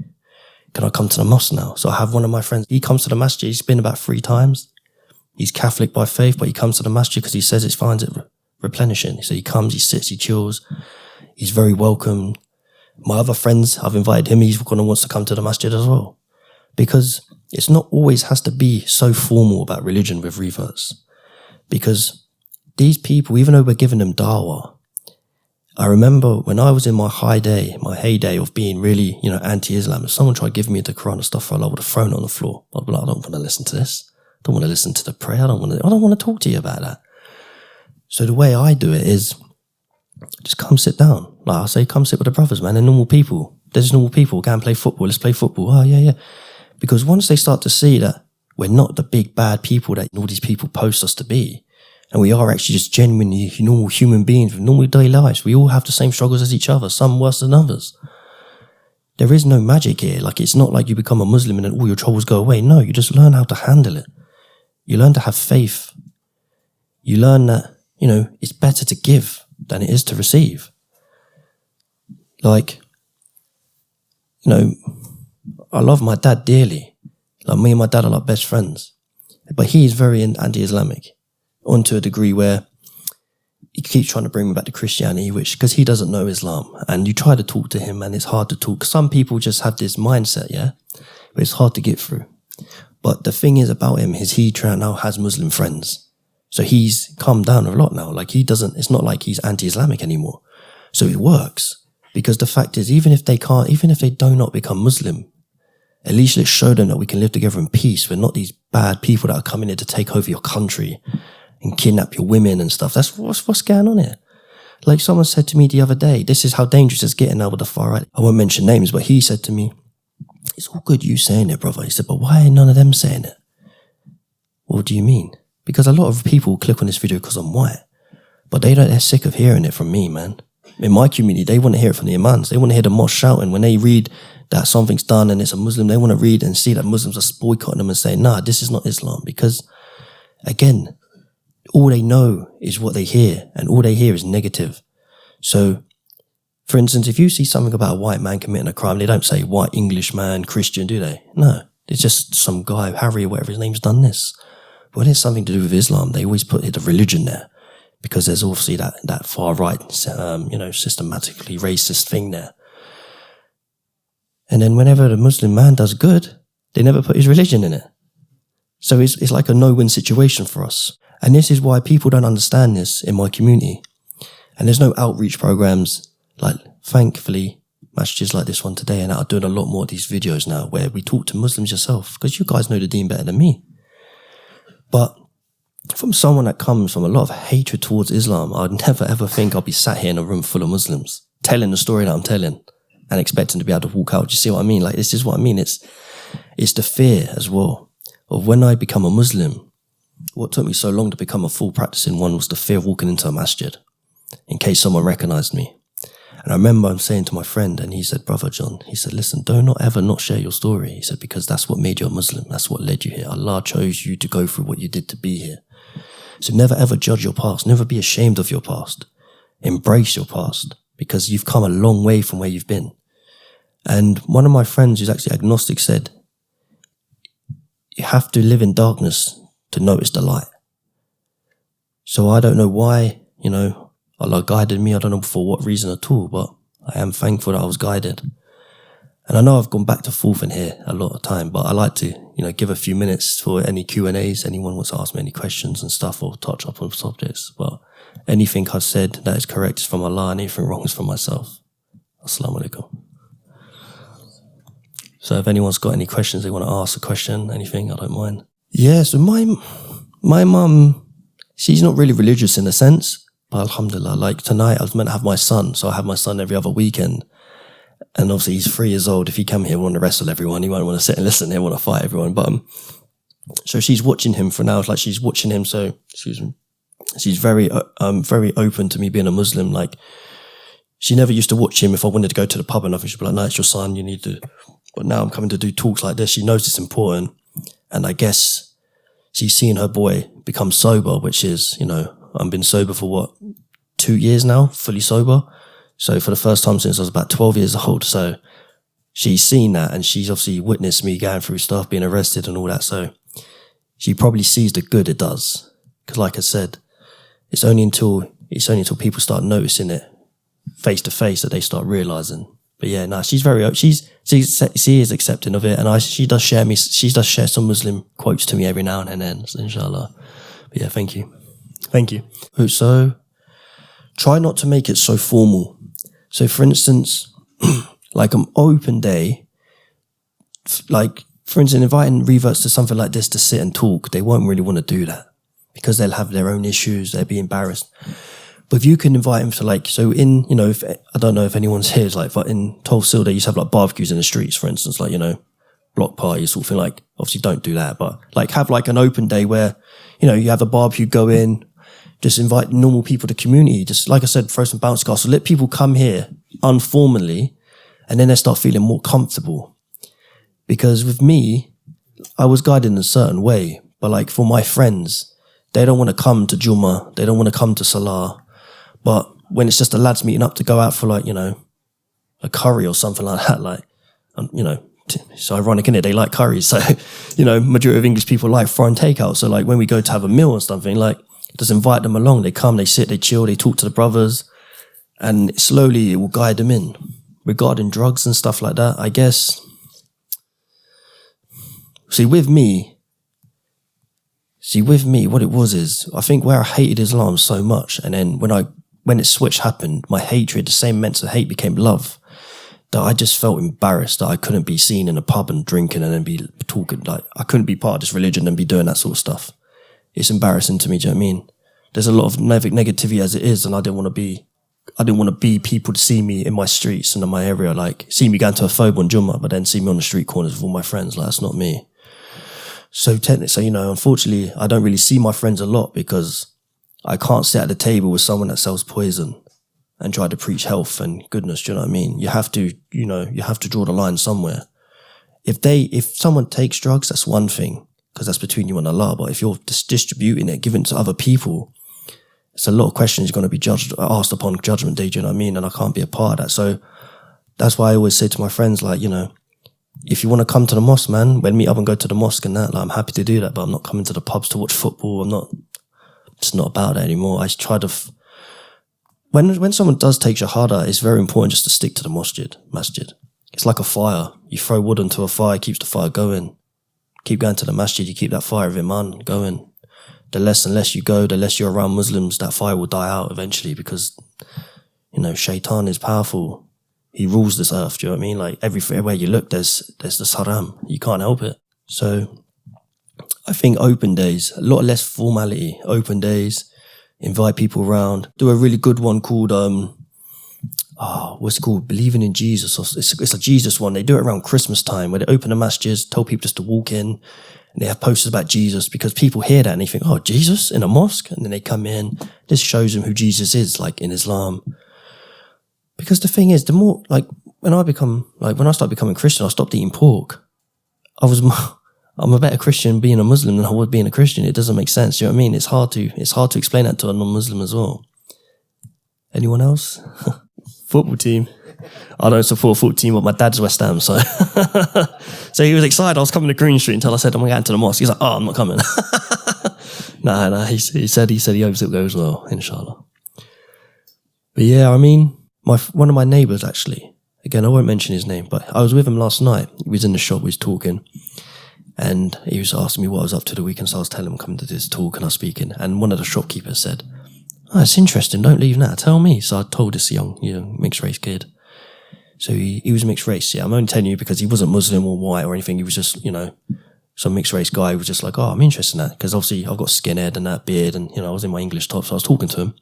S1: can I come to the mosque now? So I have one of my friends, he comes to the masjid, he's been about 3 times. He's Catholic by faith, but he comes to the masjid because he says it finds it replenishing. So he comes, he sits, he chills. He's very welcome. My other friends, I've invited him, he's going to wants to come to the masjid as well. Because it's not always has to be so formal about religion with reverts. Because these people, even though we're giving them dawah, I remember when I was in my heyday of being really, you know, anti-Islam, if someone tried giving me the Quran and stuff, I would have thrown it on the floor. I'd be like, I don't want to listen to this. I don't want to listen to the prayer. I don't want to talk to you about that. So the way I do it is just come sit down. Like I say, come sit with the brothers, man. They're normal people. They're just normal people. Go and play football. Let's play football. Oh, yeah. Because once they start to see that we're not the big bad people that all these people post us to be, And we are actually just genuinely normal human beings with normal daily lives. We all have the same struggles as each other, some worse than others. There is no magic here. Like, it's not like you become a Muslim and then all your troubles go away. No, you just learn how to handle it. You learn to have faith. You learn that, it's better to give than it is to receive. Like, I love my dad dearly. Like, me and my dad are like best friends. But he is very anti-Islamic, onto a degree where he keeps trying to bring me back to Christianity, because he doesn't know Islam. And you try to talk to him and it's hard to talk. Some people just have this mindset, yeah? But it's hard to get through. But the thing is about him is he now has Muslim friends. So he's calmed down a lot now. Like, it's not like he's anti-Islamic anymore. So it works. Because the fact is, even if they do not become Muslim, at least let's show them that we can live together in peace. We're not these bad people that are coming here to take over your country and kidnap your women and stuff. That's what's going on here. Like, someone said to me the other day, this is how dangerous it's getting now with the far right. I won't mention names, but he said to me, it's all good you saying it, brother. He said, but why are none of them saying it? What do you mean? Because a lot of people click on this video because I'm white. But they're sick of hearing it from me, man. In my community, they want to hear it from the imams. They want to hear the mosque shouting. When they read that something's done and it's a Muslim, they want to read and see that Muslims are boycotting them and saying, nah, this is not Islam. Because, again, all they know is what they hear, and all they hear is negative. So, for instance, if you see something about a white man committing a crime, they don't say white English man, Christian, do they? No, it's just some guy, Harry or whatever his name's, done this. But when it's something to do with Islam, they always put the religion there, because there's obviously that far right, systematically racist thing there. And then whenever the Muslim man does good, they never put his religion in it. So it's like a no-win situation for us. And this is why people don't understand this in my community. And there's no outreach programs. Like, thankfully, masjids like this one today and are doing a lot more of these videos now where we talk to Muslims yourself, because you guys know the deen better than me. But from someone that comes from a lot of hatred towards Islam, I'd never ever think I'll be sat here in a room full of Muslims telling the story that I'm telling and expecting to be able to walk out. Do you see what I mean? Like, this is what I mean. It's the fear as well of when I become a Muslim. What took me so long to become a full practicing one was the fear of walking into a masjid in case someone recognized me. And I remember I'm saying to my friend, and he said, brother John, he said, listen, do not ever not share your story. He said, because that's what made you a Muslim. That's what led you here. Allah chose you to go through what you did to be here. So never ever judge your past. Never be ashamed of your past. Embrace your past, because you've come a long way from where you've been. And one of my friends who's actually agnostic said, you have to live in darkness to notice the light. So I don't know why, Allah guided me. I don't know for what reason at all, but I am thankful that I was guided. And I know I've gone back to forth in here a lot of time, but I like to, give a few minutes for any Q&As. Anyone wants to ask me any questions and stuff or touch up on subjects. But anything I've said that is correct is from Allah, and anything wrong is from myself. Assalamu alaikum. So if anyone's got any questions, they want to ask a question, anything, I don't mind. Yeah, so my mum, she's not really religious in a sense, but alhamdulillah, like tonight I was meant to have my son, so I have my son every other weekend. And obviously he's 3 years old. If he come here, he want to wrestle everyone. He won't want to sit and listen. He'll want to fight everyone. But so she's watching him for now. It's like she's watching him. So she's very open to me being a Muslim. Like, she never used to watch him if I wanted to go to the pub and nothing. She'd be like, no, it's your son. You need to. But now I'm coming to do talks like this. She knows it's important. And I guess she's seeing her boy become sober, which is, I've been sober for 2 years now, fully sober. So for the first time since I was about 12 years old. So she's seen that, and she's obviously witnessed me going through stuff, being arrested and all that. So she probably sees the good it does. Because like I said, it's only until people start noticing it face to face that they start realizing. But yeah, no, she's very, she is accepting of it. And she does share some Muslim quotes to me every now and then, so inshallah. But yeah, thank you. Thank you. So try not to make it so formal. So for instance, like an open day, like for instance, inviting reverts to something like this to sit and talk, they won't really want to do that because they'll have their own issues, they'll be embarrassed. But if you can invite them to if, I don't know if anyone's here, but in Tulsa, they used to have like barbecues in the streets, for instance, block parties, sort of thing. Like, obviously don't do that, but have an open day where, you have a barbecue, go in, just invite normal people to the community. Just like I said, throw some bounce castle. Let people come here informally, and then they start feeling more comfortable. Because with me, I was guided in a certain way. But like for my friends, they don't want to come to Jummah. They don't want to come to Salah. But when it's just the lads meeting up to go out for like, a curry or something like that, like, it's ironic, isn't it? They like curries. So, majority of English people like foreign takeout. So like when we go to have a meal or something, like just invite them along. They come, they sit, they chill, they talk to the brothers, and slowly it will guide them in. Regarding drugs and stuff like that, I guess. See, with me, what it was is, I think where I hated Islam so much, and then when it switch happened, my hatred, the same immense hate became love, that I just felt embarrassed that I couldn't be seen in a pub and drinking and then be talking, like, I couldn't be part of this religion and be doing that sort of stuff. It's embarrassing to me, do you know what I mean? There's a lot of negativity as it is, and I didn't want to be people to see me in my streets and in my area, like, see me going to a phobe on Jummah, but then see me on the street corners with all my friends. Like, that's not me. So unfortunately, I don't really see my friends a lot because I can't sit at the table with someone that sells poison and try to preach health and goodness. Do you know what I mean? You have to draw the line somewhere. If someone takes drugs, that's one thing, because that's between you and Allah. But if you're just distributing it, giving it to other people, it's a lot of questions you're going to be asked upon Judgment Day. Do you know what I mean? And I can't be a part of that. So that's why I always say to my friends, like, if you want to come to the mosque, man, we'll meet up and go to the mosque and that. Like, I'm happy to do that, but I'm not coming to the pubs to watch football. It's not about that anymore. I try to, when someone does take shahada, it's very important just to stick to the masjid. It's like a fire. You throw wood into a fire, it keeps the fire going. Keep going to the masjid, you keep that fire of iman going. The less and less you go, the less you're around Muslims, that fire will die out eventually, because, shaitan is powerful. He rules this earth, do you know what I mean? Like, everywhere you look, there's this haram. You can't help it. So I think open days, a lot less formality. Open days, invite people around. Do a really good one called, what's it called? Believing in Jesus. It's a Jesus one. They do it around Christmas time, where they open the masjids, tell people just to walk in, and they have posters about Jesus, because people hear that and they think, oh, Jesus in a mosque? And then they come in. This shows them who Jesus is, like in Islam. Because the thing is, the more, like, when I started becoming Christian, I stopped eating pork. I'm a better Christian being a Muslim than I would being a Christian. It doesn't make sense. You know what I mean? It's hard to explain that to a non-Muslim as well. Anyone else? Football team. I don't support a football team, but my dad's West Ham, so. So he was excited I was coming to Green Street until I said, I'm going to get into the mosque. He's like, oh, I'm not coming. Nah, he said he hopes it goes well, inshallah. But yeah, I mean, one of my neighbours, actually, again, I won't mention his name, but I was with him last night. He was in the shop, we was talking, and he was asking me what I was up to the weekend, so I was telling him I'm coming to this talk, and I was speaking, and one of the shopkeepers said, oh, it's interesting, don't leave now, tell me. So I told this young mixed race kid. So he was mixed race, yeah. I'm only telling you because he wasn't Muslim or white or anything. He was just, some mixed race guy who was just like, oh, I'm interested in that, because obviously I've got skinhead and that beard, and, I was in my English top, so I was talking to him.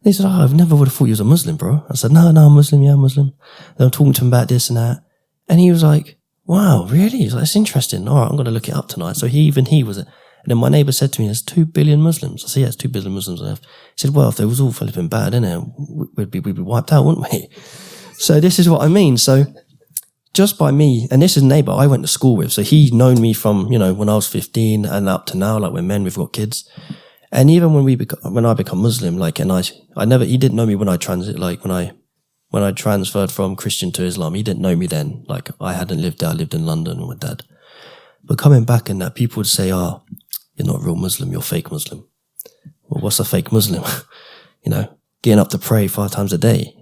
S1: He said, oh, I've never would have thought you was a Muslim, bro. I said, no, I'm Muslim, yeah, I'm Muslim. Then I'm talking to him about this and that. And he was like, wow, really? He's like, that's interesting. All right, I'm going to look it up tonight. So he was it. And then my neighbour said to me, there's 2 billion Muslims. I said, yeah, there's 2 billion Muslims on earth. He said, well, if they was all flipping bad, innit, we'd be wiped out, wouldn't we? So this is what I mean. So just by me, and this is a neighbour I went to school with. So he's known me from, when I was 15 and up to now, like we're men, we've got kids. And even when I become Muslim, like, and he didn't know me when I when I transferred from Christian to Islam, he didn't know me then. Like, I hadn't lived there, I lived in London with Dad. But coming back in that, people would say, oh, you're not a real Muslim, you're a fake Muslim. Well, what's a fake Muslim? Getting up to pray 5 times a day.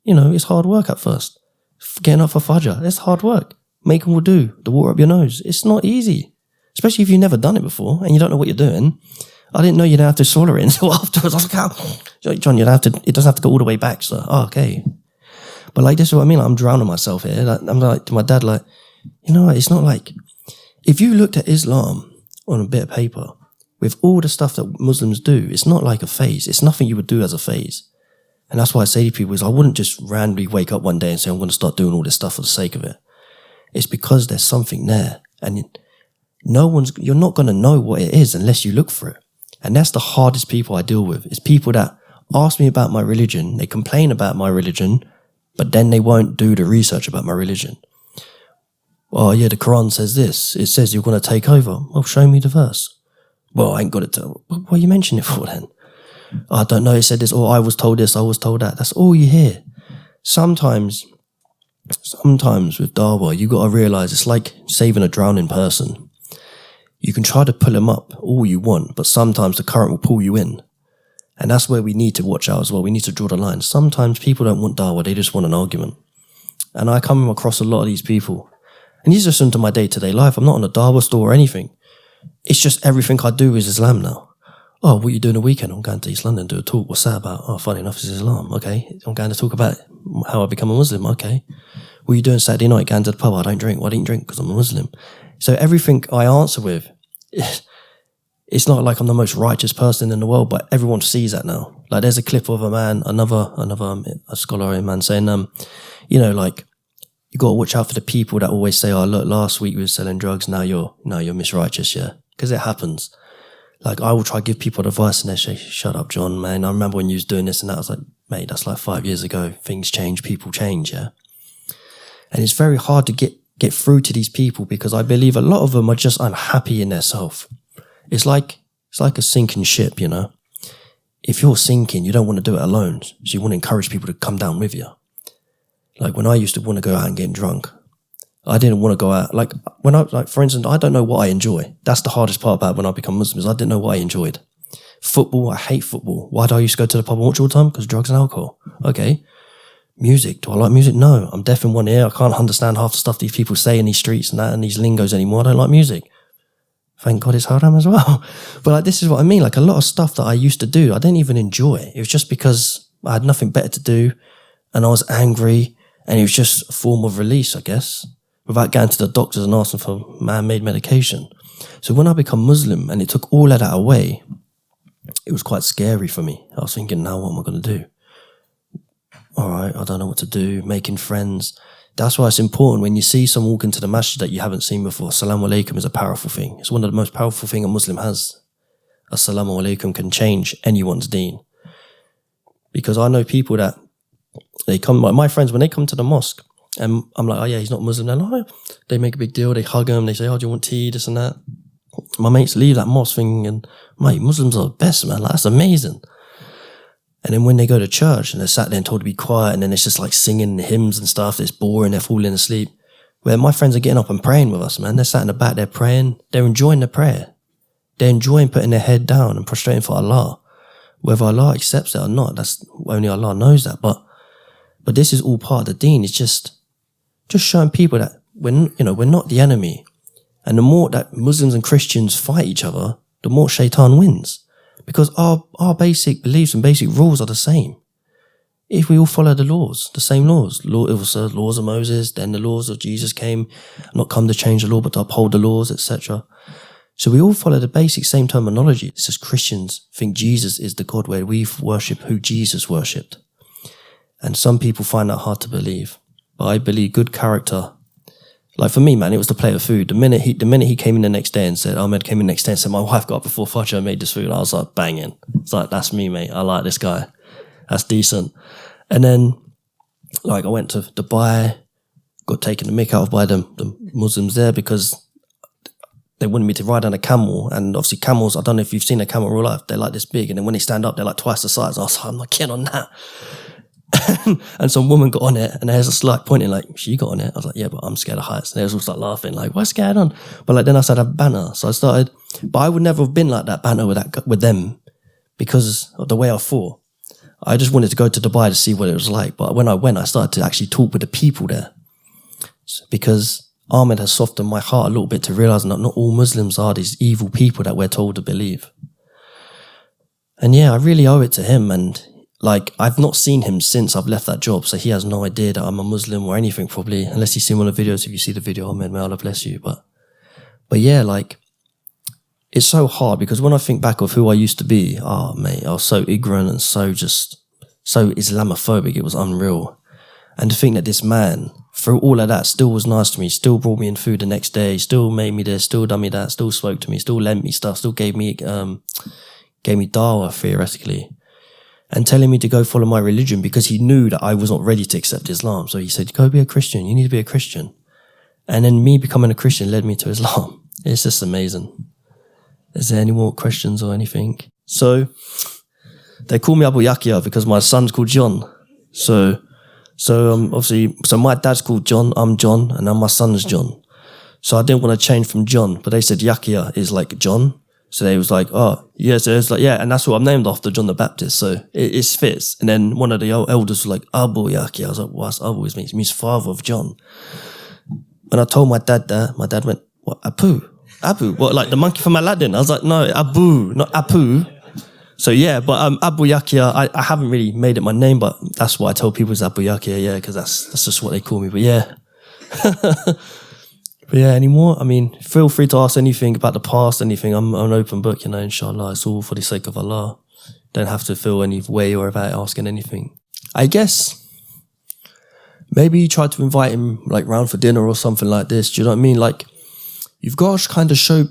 S1: It's hard work at first. Getting up for Fajr, it's hard work. Making wudu, the water up your nose, it's not easy. Especially if you've never done it before and you don't know what you're doing. I didn't know you'd have to swallow it until afterwards. I was like, John, it doesn't have to go all the way back. So, okay. But like, this is what I mean. Like, I'm drowning myself here. Like, I'm like, to my dad, like, it's not like, if you looked at Islam on a bit of paper, with all the stuff that Muslims do, it's not like a phase. It's nothing you would do as a phase. And that's why I say to people is I wouldn't just randomly wake up one day and say, I'm going to start doing all this stuff for the sake of it. It's because there's something there. And you're not going to know what it is unless you look for it. And that's the hardest people I deal with. It's people that ask me about my religion, they complain about my religion, but then they won't do the research about my religion. Oh yeah, the Quran says this. It says you're going to take over. Well, show me the verse. Well, I ain't got it. What are you mentioning it for then? I don't know. It said this, or I was told this, I was told that. That's all you hear. Sometimes with Dawah, you got to realize it's like saving a drowning person. You can try to pull him up all you want, but sometimes the current will pull you in. And that's where we need to watch out as well. We need to draw the line. Sometimes people don't want Dawah, they just want an argument. And I come across a lot of these people. And these are some to my day-to-day life. I'm not on a Dawah store or anything. It's just everything I do is Islam now. Oh, what are you doing the weekend? I'm going to East London, do a talk. What's that about? Oh, funny enough, it's Islam. Okay. I'm going to talk about how I become a Muslim. Okay. What are you doing Saturday night? Going to the pub? I don't drink. Well, I didn't drink because I'm a Muslim. So everything I answer with, it's not like I'm the most righteous person in the world, but everyone sees that now. Like there's a clip of a man, a scholar man saying, you know, like you got to watch out for the people that always say, oh, look, last week we were selling drugs. Now you're misrighteous. Yeah. Because it happens. Like I will try to give people advice and they say, shut up, John, man. I remember when you was doing this and that. I was like, mate, that's like 5 years ago. Things change, people change. Yeah. And it's very hard to get through to these people because I believe a lot of them are just unhappy in their self. It's like a sinking ship, you know. If you're sinking, you don't want to do it alone. So you want to encourage people to come down with you. Like when I used to want to go out and get drunk, I didn't want to go out. Like for instance, I don't know what I enjoy. That's the hardest part about when I become Muslim is I didn't know what I enjoyed. Football, I hate football. Why do I used to go to the pub and watch all the time? Because drugs and alcohol. Okay. Music. Do I like music? No. I'm deaf in one ear. I can't understand half the stuff these people say in these streets and that and these lingos anymore. I don't like music. Thank God it's haram as well. But like, this is what I mean. Like a lot of stuff that I used to do, I didn't even enjoy. It was just because I had nothing better to do and I was angry and it was just a form of release, I guess, without going to the doctors and asking for man-made medication. So when I become Muslim and it took all of that away, it was quite scary for me. I was thinking, now what am I going to do? All right, I don't know what to do, making friends. That's why it's important when you see someone walk into the masjid that you haven't seen before. Assalamu alaikum is a powerful thing. It's one of the most powerful things a Muslim has. Assalamu alaikum can change anyone's deen. Because I know people that they come, my friends, when they come to the mosque, and I'm like, oh yeah, he's not Muslim. They're like, oh. They make a big deal, they hug him, they say, oh, do you want tea, this and that. My mates leave that mosque thinking, mate, Muslims are the best, man. Like, that's amazing. And then when they go to church and they're sat there and told to be quiet and then it's just like singing hymns and stuff, it's boring, they're falling asleep. Where my friends are getting up and praying with us, man. They're sat in the back, they're praying, they're enjoying the prayer. They're enjoying putting their head down and prostrating for Allah. Whether Allah accepts it or not, that's only Allah knows that. But this is all part of the deen. It's just showing people that we're not the enemy. And the more that Muslims and Christians fight each other, the more shaitan wins. Because our basic beliefs and basic rules are the same. If we all follow the laws, the same laws. It was the laws of Moses, then the laws of Jesus came, not come to change the law, but to uphold the laws, etc. So we all follow the basic same terminology. It's just Christians think Jesus is the God where we worship who Jesus worshipped. And some people find that hard to believe. But I believe good character. Like for me, man, it was the plate of food. The minute he came in the next day and said, Ahmed came in the next day and said, my wife got up before Fajr and made this food. I was like, banging. It's like, that's me, mate. I like this guy. That's decent. And then, like, I went to Dubai, got taken the mick out of by the Muslims there because they wanted me to ride on a camel. And obviously camels, I don't know if you've seen a camel in real life, they're like this big. And then when they stand up, they're like twice the size. I was like, I'm not getting on that. And some woman got on it and there's a slight pointing like, she got on it. I was like, yeah, but I'm scared of heights. And they all start laughing like, what's going on? But like then I started a banner. So I started, but I would never have been like that banner with them because of the way I thought. I just wanted to go to Dubai to see what it was like. But when I went, I started to actually talk with the people there because Ahmed has softened my heart a little bit to realize that not all Muslims are these evil people that we're told to believe. And yeah, I really owe it to him. And like, I've not seen him since I've left that job, so he has no idea that I'm a Muslim or anything probably, unless he's seen one of the videos. If you see the video, Ahmed, may Allah bless you. But yeah, like, it's so hard because when I think back of who I used to be, oh mate, I was so ignorant and so Islamophobic, it was unreal. And to think that this man, through all of that, still was nice to me, still brought me in food the next day, still made me this, still done me that, still spoke to me, still lent me stuff, still gave me gave me dawah theoretically, and telling me to go follow my religion because he knew that I was not ready to accept Islam. So he said, go be a Christian. You need to be a Christian. And then me becoming a Christian led me to Islam. It's just amazing. Is there any more questions or anything? So they call me Abu Yahya because my son's called John. So obviously, my dad's called John, I'm John, and now my son's John. So I didn't want to change from John, but they said Yahya is like John. So they was like, oh, yeah, so it's like, yeah, and that's what I'm named after, John the Baptist. So it fits. And then one of the elders was like, Abu Yahya. I was like, what's Abu? It means father of John. When I told my dad that, my dad went, what, Abu? Abu? What, like the monkey from Aladdin? I was like, no, Abu, not Apu. So yeah, but Abu Yahya, I haven't really made it my name, but that's what I tell people is Abu Yahya, yeah, because that's just what they call me. But yeah. But yeah, any more? I mean, feel free to ask anything about the past, anything. I'm an open book, inshallah. It's all for the sake of Allah. Don't have to feel any way or about asking anything. I guess maybe you try to invite him like round for dinner or something like this. Do you know what I mean? Like, you've got to kind of show,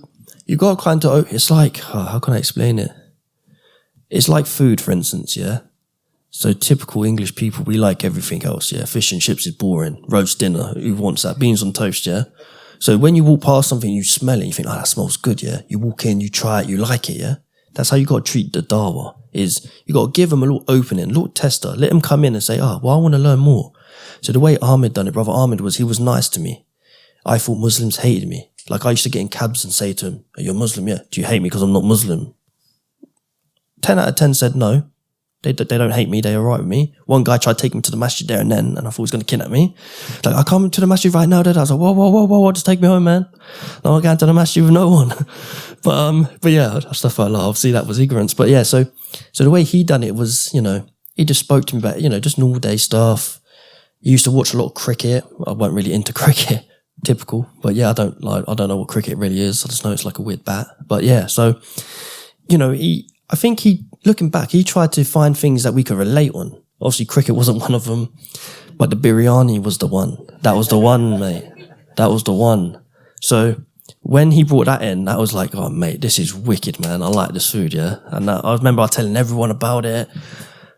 S1: it's like, how can I explain it? It's like food, for instance, yeah? So typical English people, we like everything else, yeah? Fish and chips is boring. Roast dinner, who wants that? Beans on toast, yeah? So when you walk past something, you smell it, you think, oh, that smells good, yeah? You walk in, you try it, you like it, yeah? That's how you got to treat the dawah, is you got to give them a little opening, a little tester. Let them come in and say, well, I want to learn more. So the way Ahmed done it, Brother Ahmed, was he was nice to me. I thought Muslims hated me. Like I used to get in cabs and say to him, are you a Muslim? Yeah. Do you hate me because I'm not Muslim? 10 out of 10 said no. They don't hate me, they're alright with me. One guy tried to take me to the masjid there and then, and I thought he was going to kidnap me. Like, I come to the masjid right now, Dad. I was like, whoa, just take me home, man. No, I'm going to the masjid with no one. But yeah, stuff like that. Obviously that was ignorance. But yeah, so the way he done it was, he just spoke to me about, just normal day stuff. He used to watch a lot of cricket. I wasn't really into cricket. Typical. But yeah, I don't know what cricket really is. I just know it's like a weird bat. But yeah, so, I think looking back, he tried to find things that we could relate on. Obviously, cricket wasn't one of them, but the biryani was the one. That was the one, mate. That was the one. So when he brought that in, that was like, oh, mate, this is wicked, man. I like this food, yeah. And I remember telling everyone about it.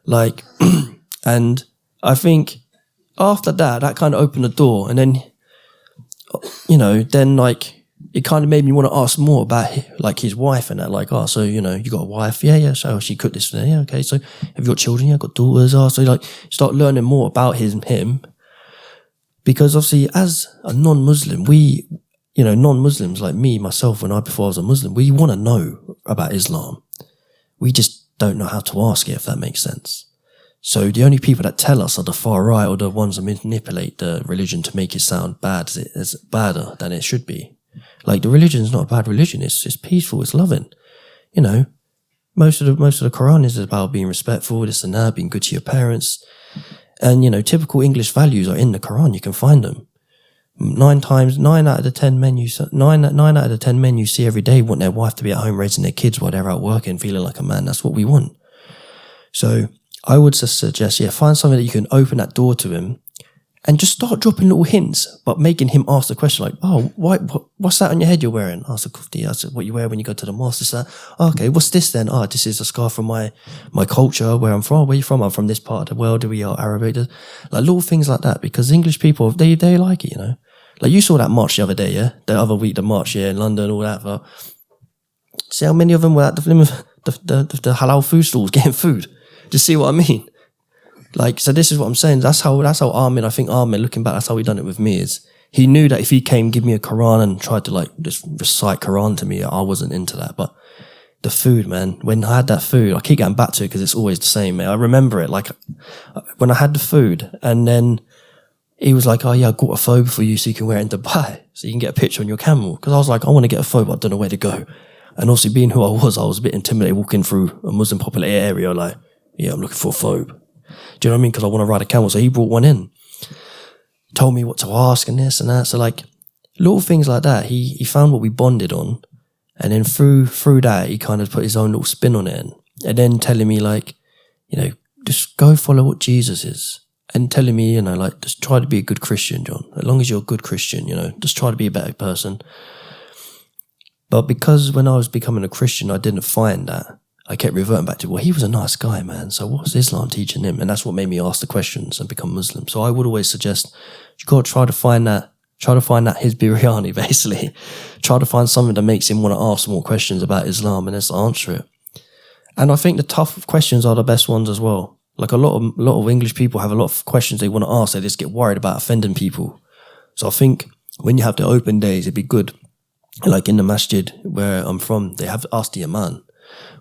S1: Like, and I think after that kind of opened the door. And then, then like, it kind of made me want to ask more about like his wife and that. Like, oh, so, you got a wife? Yeah. So she cooked this for me. Yeah, okay. So have you got children? Yeah, I've got daughters. Oh, so like start learning more about him. Because obviously as a non-Muslim, non-Muslims like me, myself, before I was a Muslim, we want to know about Islam. We just don't know how to ask it, if that makes sense. So the only people that tell us are the far right or the ones that manipulate the religion to make it sound bad, it's badder than it should be. Like the religion is not a bad religion. It's peaceful. It's loving. Most of the Quran is about being respectful, this and that, being good to your parents. And, typical English values are in the Quran. You can find them. 9 out of the 10 men you see every day want their wife to be at home raising their kids while they're out working, feeling like a man. That's what we want. So I would just suggest, find something that you can open that door to him and just start dropping little hints, but making him ask the question like, oh, what's that on your head you're wearing? I said, kufti. I said, what you wear when you go to the mosque is that. Oh, okay, what's this then? Oh, this is a scarf from my culture, where I'm from. Where you from? I'm from this part of the world. We are Arabic. Like little things like that, because English people, they like it, Like you saw that march the other day, yeah? The other week, the march, in London, all that. But see how many of them were at the halal food stalls getting food? Do you see what I mean? Like, so this is what I'm saying. That's how Ahmed, looking back, that's how he done it with me, is he knew that if he came, give me a Quran and tried to like just recite Quran to me, I wasn't into that. But the food, man, when I had that food, I keep getting back to it because it's always the same, man. I remember it, like when I had the food and then he was like, oh yeah, I got a phobe for you so you can wear it in Dubai, so you can get a picture on your camel. Because I was like, I want to get a phobe, I don't know where to go. And also being who I was a bit intimidated walking through a Muslim populated area, like, yeah, I'm looking for a phobe. Do you know what I mean? Because I want to ride a camel. So he brought one in, told me what to ask and this and that. So like little things like that, he found what we bonded on. And then through that, he kind of put his own little spin on it. And then telling me like, just go follow what Jesus is. And telling me, like, just try to be a good Christian, John. As long as you're a good Christian, just try to be a better person. But because when I was becoming a Christian, I didn't find that. I kept reverting back to, well, he was a nice guy, man. So what's Islam teaching him? And that's what made me ask the questions and become Muslim. So I would always suggest, you got to try to find that his biryani, basically. Try to find something that makes him want to ask more questions about Islam and let's answer it. And I think the tough questions are the best ones as well. Like a lot of English people have a lot of questions they want to ask. They just get worried about offending people. So I think when you have the open days, it'd be good. Like in the masjid where I'm from, they have Ask the Imam,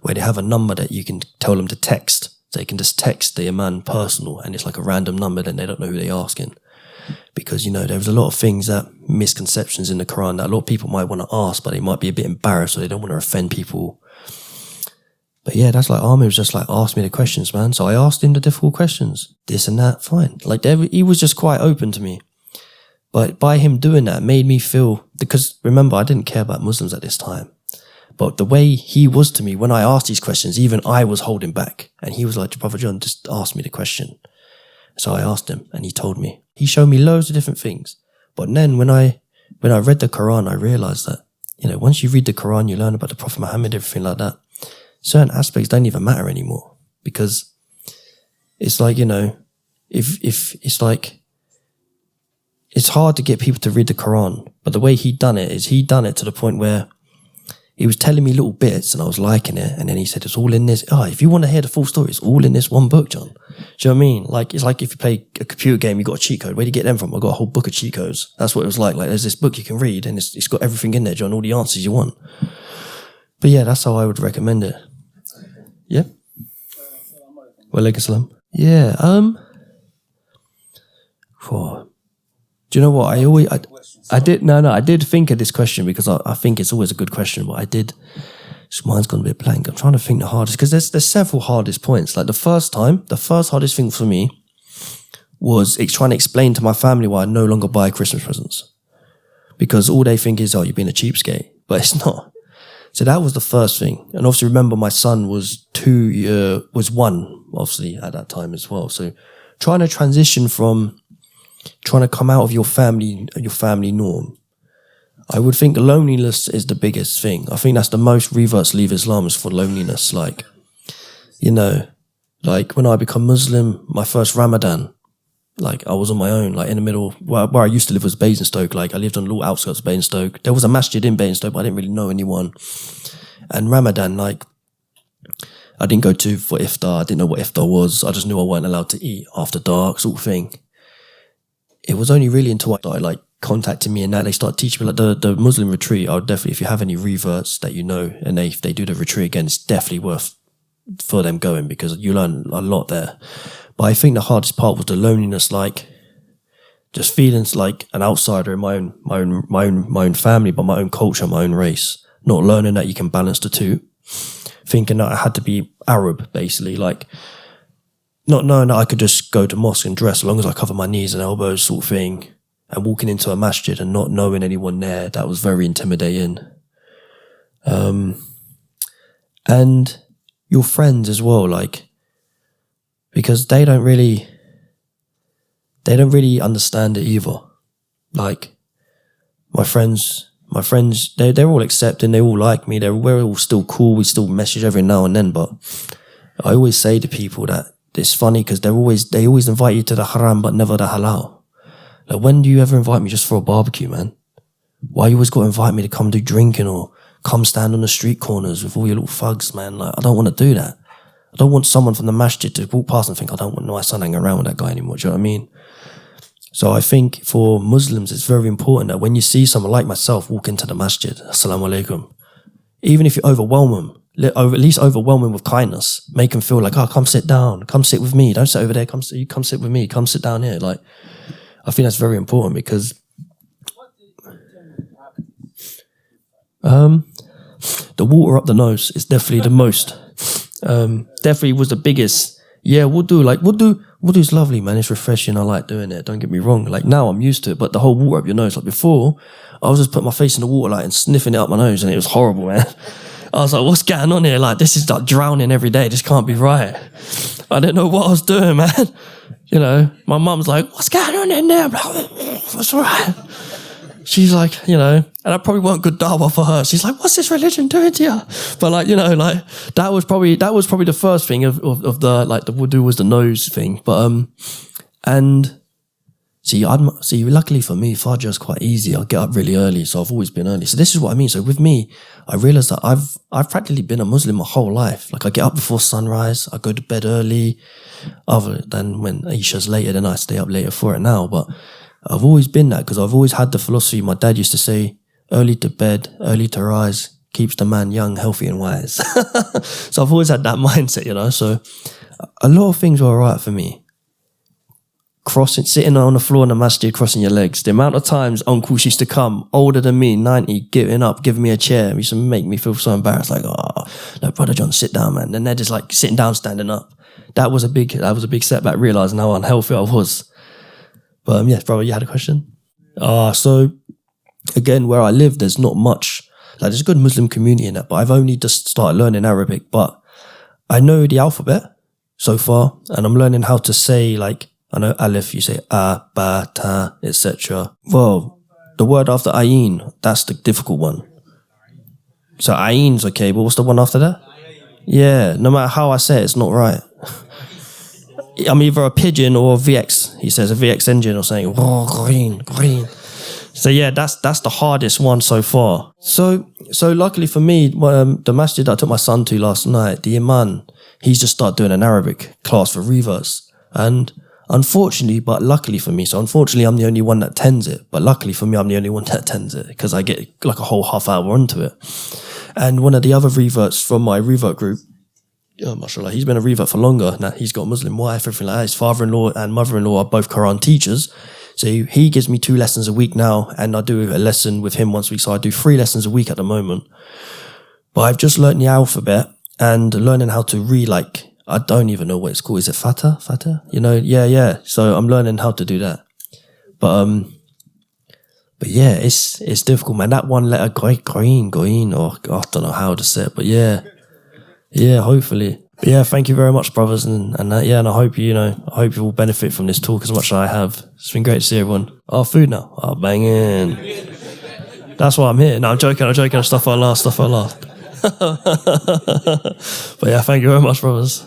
S1: where they have a number that you can tell them to text. So they can just text the Imam personal, and it's like a random number, then they don't know who they're asking. Because, there's a lot of things misconceptions in the Quran that a lot of people might want to ask, but they might be a bit embarrassed or they don't want to offend people. But yeah, that's like Amir was just like, ask me the questions, man. So I asked him the difficult questions, this and that, fine. Like he was just quite open to me. But by him doing that made me feel, because remember, I didn't care about Muslims at this time. But the way he was to me, when I asked these questions, even I was holding back. And he was like, Brother John, just ask me the question. So I asked him and he told me. He showed me loads of different things. But then when I read the Quran, I realized that, once you read the Quran, you learn about the Prophet Muhammad, everything like that. Certain aspects don't even matter anymore. Because it's like, if it's like, it's hard to get people to read the Quran, but the way he done it to the point where he was telling me little bits and I was liking it. And then he said, it's all in this. Oh, if you want to hear the full story, it's all in this one book, John. Do you know what I mean? Like, it's like if you play a computer game, you got a cheat code. Where do you get them from? I got a whole book of cheat codes. That's what it was like. Like, there's this book you can read and it's got everything in there, John, all the answers you want. But yeah, that's how I would recommend it. Yeah. Walaikum salam. Yeah. Do you know what? I did think of this question because I think it's always a good question, but mine's gone a bit blank. I'm trying to think the hardest, because there's several hardest points. Like the first hardest thing for me was trying to explain to my family why I no longer buy Christmas presents. Because all they think is, oh, you're being a cheapskate. But it's not. So that was the first thing. And obviously remember my son was 1, obviously, at that time as well. So trying to transition from trying to come out of your family norm. I would think loneliness is the biggest thing. I think that's the most reverts leave Islam is for loneliness. Like, like when I become Muslim, my first Ramadan, like I was on my own, like in the middle, where I used to live was Basingstoke. Like I lived on the little outskirts of Basingstoke. There was a masjid in Basingstoke, but I didn't really know anyone. And Ramadan, like, I didn't go to for iftar. I didn't know what iftar was. I just knew I weren't allowed to eat after dark, sort of thing. It was only really until I started like contacting me and that they started teaching me like the Muslim retreat. I would definitely, if you have any reverts that and if they do the retreat again, it's definitely worth for them going because you learn a lot there. But I think the hardest part was the loneliness, like just feeling like an outsider in my own family, but my own culture, my own race. Not learning that you can balance the two. Thinking that I had to be Arab, basically, like. Not knowing that I could just go to mosque and dress as long as I cover my knees and elbows sort of thing, and walking into a masjid and not knowing anyone there, that was very intimidating. And your friends as well, like, because they don't really understand it either. Like, my friends, they're all accepting, they all like me, we're all still cool, we still message every now and then, but I always say to people that it's funny because they always invite you to the haram but never the halal. Like, when do you ever invite me just for a barbecue, man? Why you always got to invite me to come do drinking or come stand on the street corners with all your little thugs, man? Like, I don't want to do that. I don't want someone from the masjid to walk past and think, I don't want my son hanging around with that guy anymore. Do you know what I mean? So I think for Muslims, it's very important that when you see someone like myself walk into the masjid, assalamu alaikum, even if you overwhelm them, at least overwhelm them with kindness. Make them feel like, oh, come sit down, come sit with me. Don't sit over there. Come sit with me. Come sit down here. Like, I think that's very important because the water up the nose is definitely the most. Definitely was the biggest. Yeah, wudu is lovely, man. It's refreshing. I like doing it. Don't get me wrong. Like now I'm used to it, but the whole water up your nose. Like before, I was just putting my face in the water like and sniffing it up my nose, and it was horrible, man. I was like, what's going on here? Like, this is like drowning every day. This can't be right. I didn't know what I was doing, man. My mum's like, what's going on in there? I'm like, what's right? She's like, And that probably weren't good dawah for her. She's like, what's this religion doing to you? But like, you know, like that was probably the first thing of the, like the wudu was the nose thing. But, and see, luckily for me, Fajr is quite easy. I get up really early. So I've always been early. So this is what I mean. So with me, I realized that I've practically been a Muslim my whole life. Like I get up before sunrise. I go to bed early. Other than when Isha's later, then I stay up later for it now. But I've always been that because I've always had the philosophy. My dad used to say, early to bed, early to rise, keeps the man young, healthy and wise. So I've always had that mindset, you know. So a lot of things were all right for me. Sitting on the floor in the masjid, crossing your legs. The amount of times uncles used to come, older than me, 90, giving me a chair. It used to make me feel so embarrassed. Like, oh, no, Brother John, sit down, man. And they're just like sitting down, standing up. That was a big setback, realising how unhealthy I was. But yes, brother, you had a question? So again, where I live, there's not much. Like, there's a good Muslim community in that, but I've only just started learning Arabic. But I know the alphabet so far, and I'm learning how to say, like, I know alif, you say a, ba, ta, etc. Well, the word after ayin, that's the difficult one. So ayin's okay, but what's the one after that? Yeah, no matter how I say it, it's not right. I'm either a pigeon or a VX. He says a VX engine or something. Oh, green. So yeah, that's the hardest one so far. So luckily for me, the masjid I took my son to last night, the imam, he's just started doing an Arabic class for reverts. And unfortunately, but luckily for me, so unfortunately I'm the only one that attends it, but luckily for me I'm the only one that attends it because I get like a whole half hour into it. And one of the other reverts from my revert group, mashallah, he's been a revert for longer. Now he's got a Muslim wife, everything like that. His father-in-law and mother-in-law are both Quran teachers. So he gives me 2 lessons a week now, and I do a lesson with him once a week. So I do 3 lessons a week at the moment. But I've just learned the alphabet and learning how to read, like, I don't even know what it's called. Is it Fatah? You know, yeah. So I'm learning how to do that. But yeah, it's difficult, man. That one letter, green, or I don't know how to say it, but yeah, hopefully. But yeah, thank you very much, brothers, and that, yeah, and I hope you will benefit from this talk as much as I have. It's been great to see everyone. Oh, food now. Oh, banging. That's why I'm here. No, I'm joking. Stuff I laughed. But yeah, thank you very much, brothers.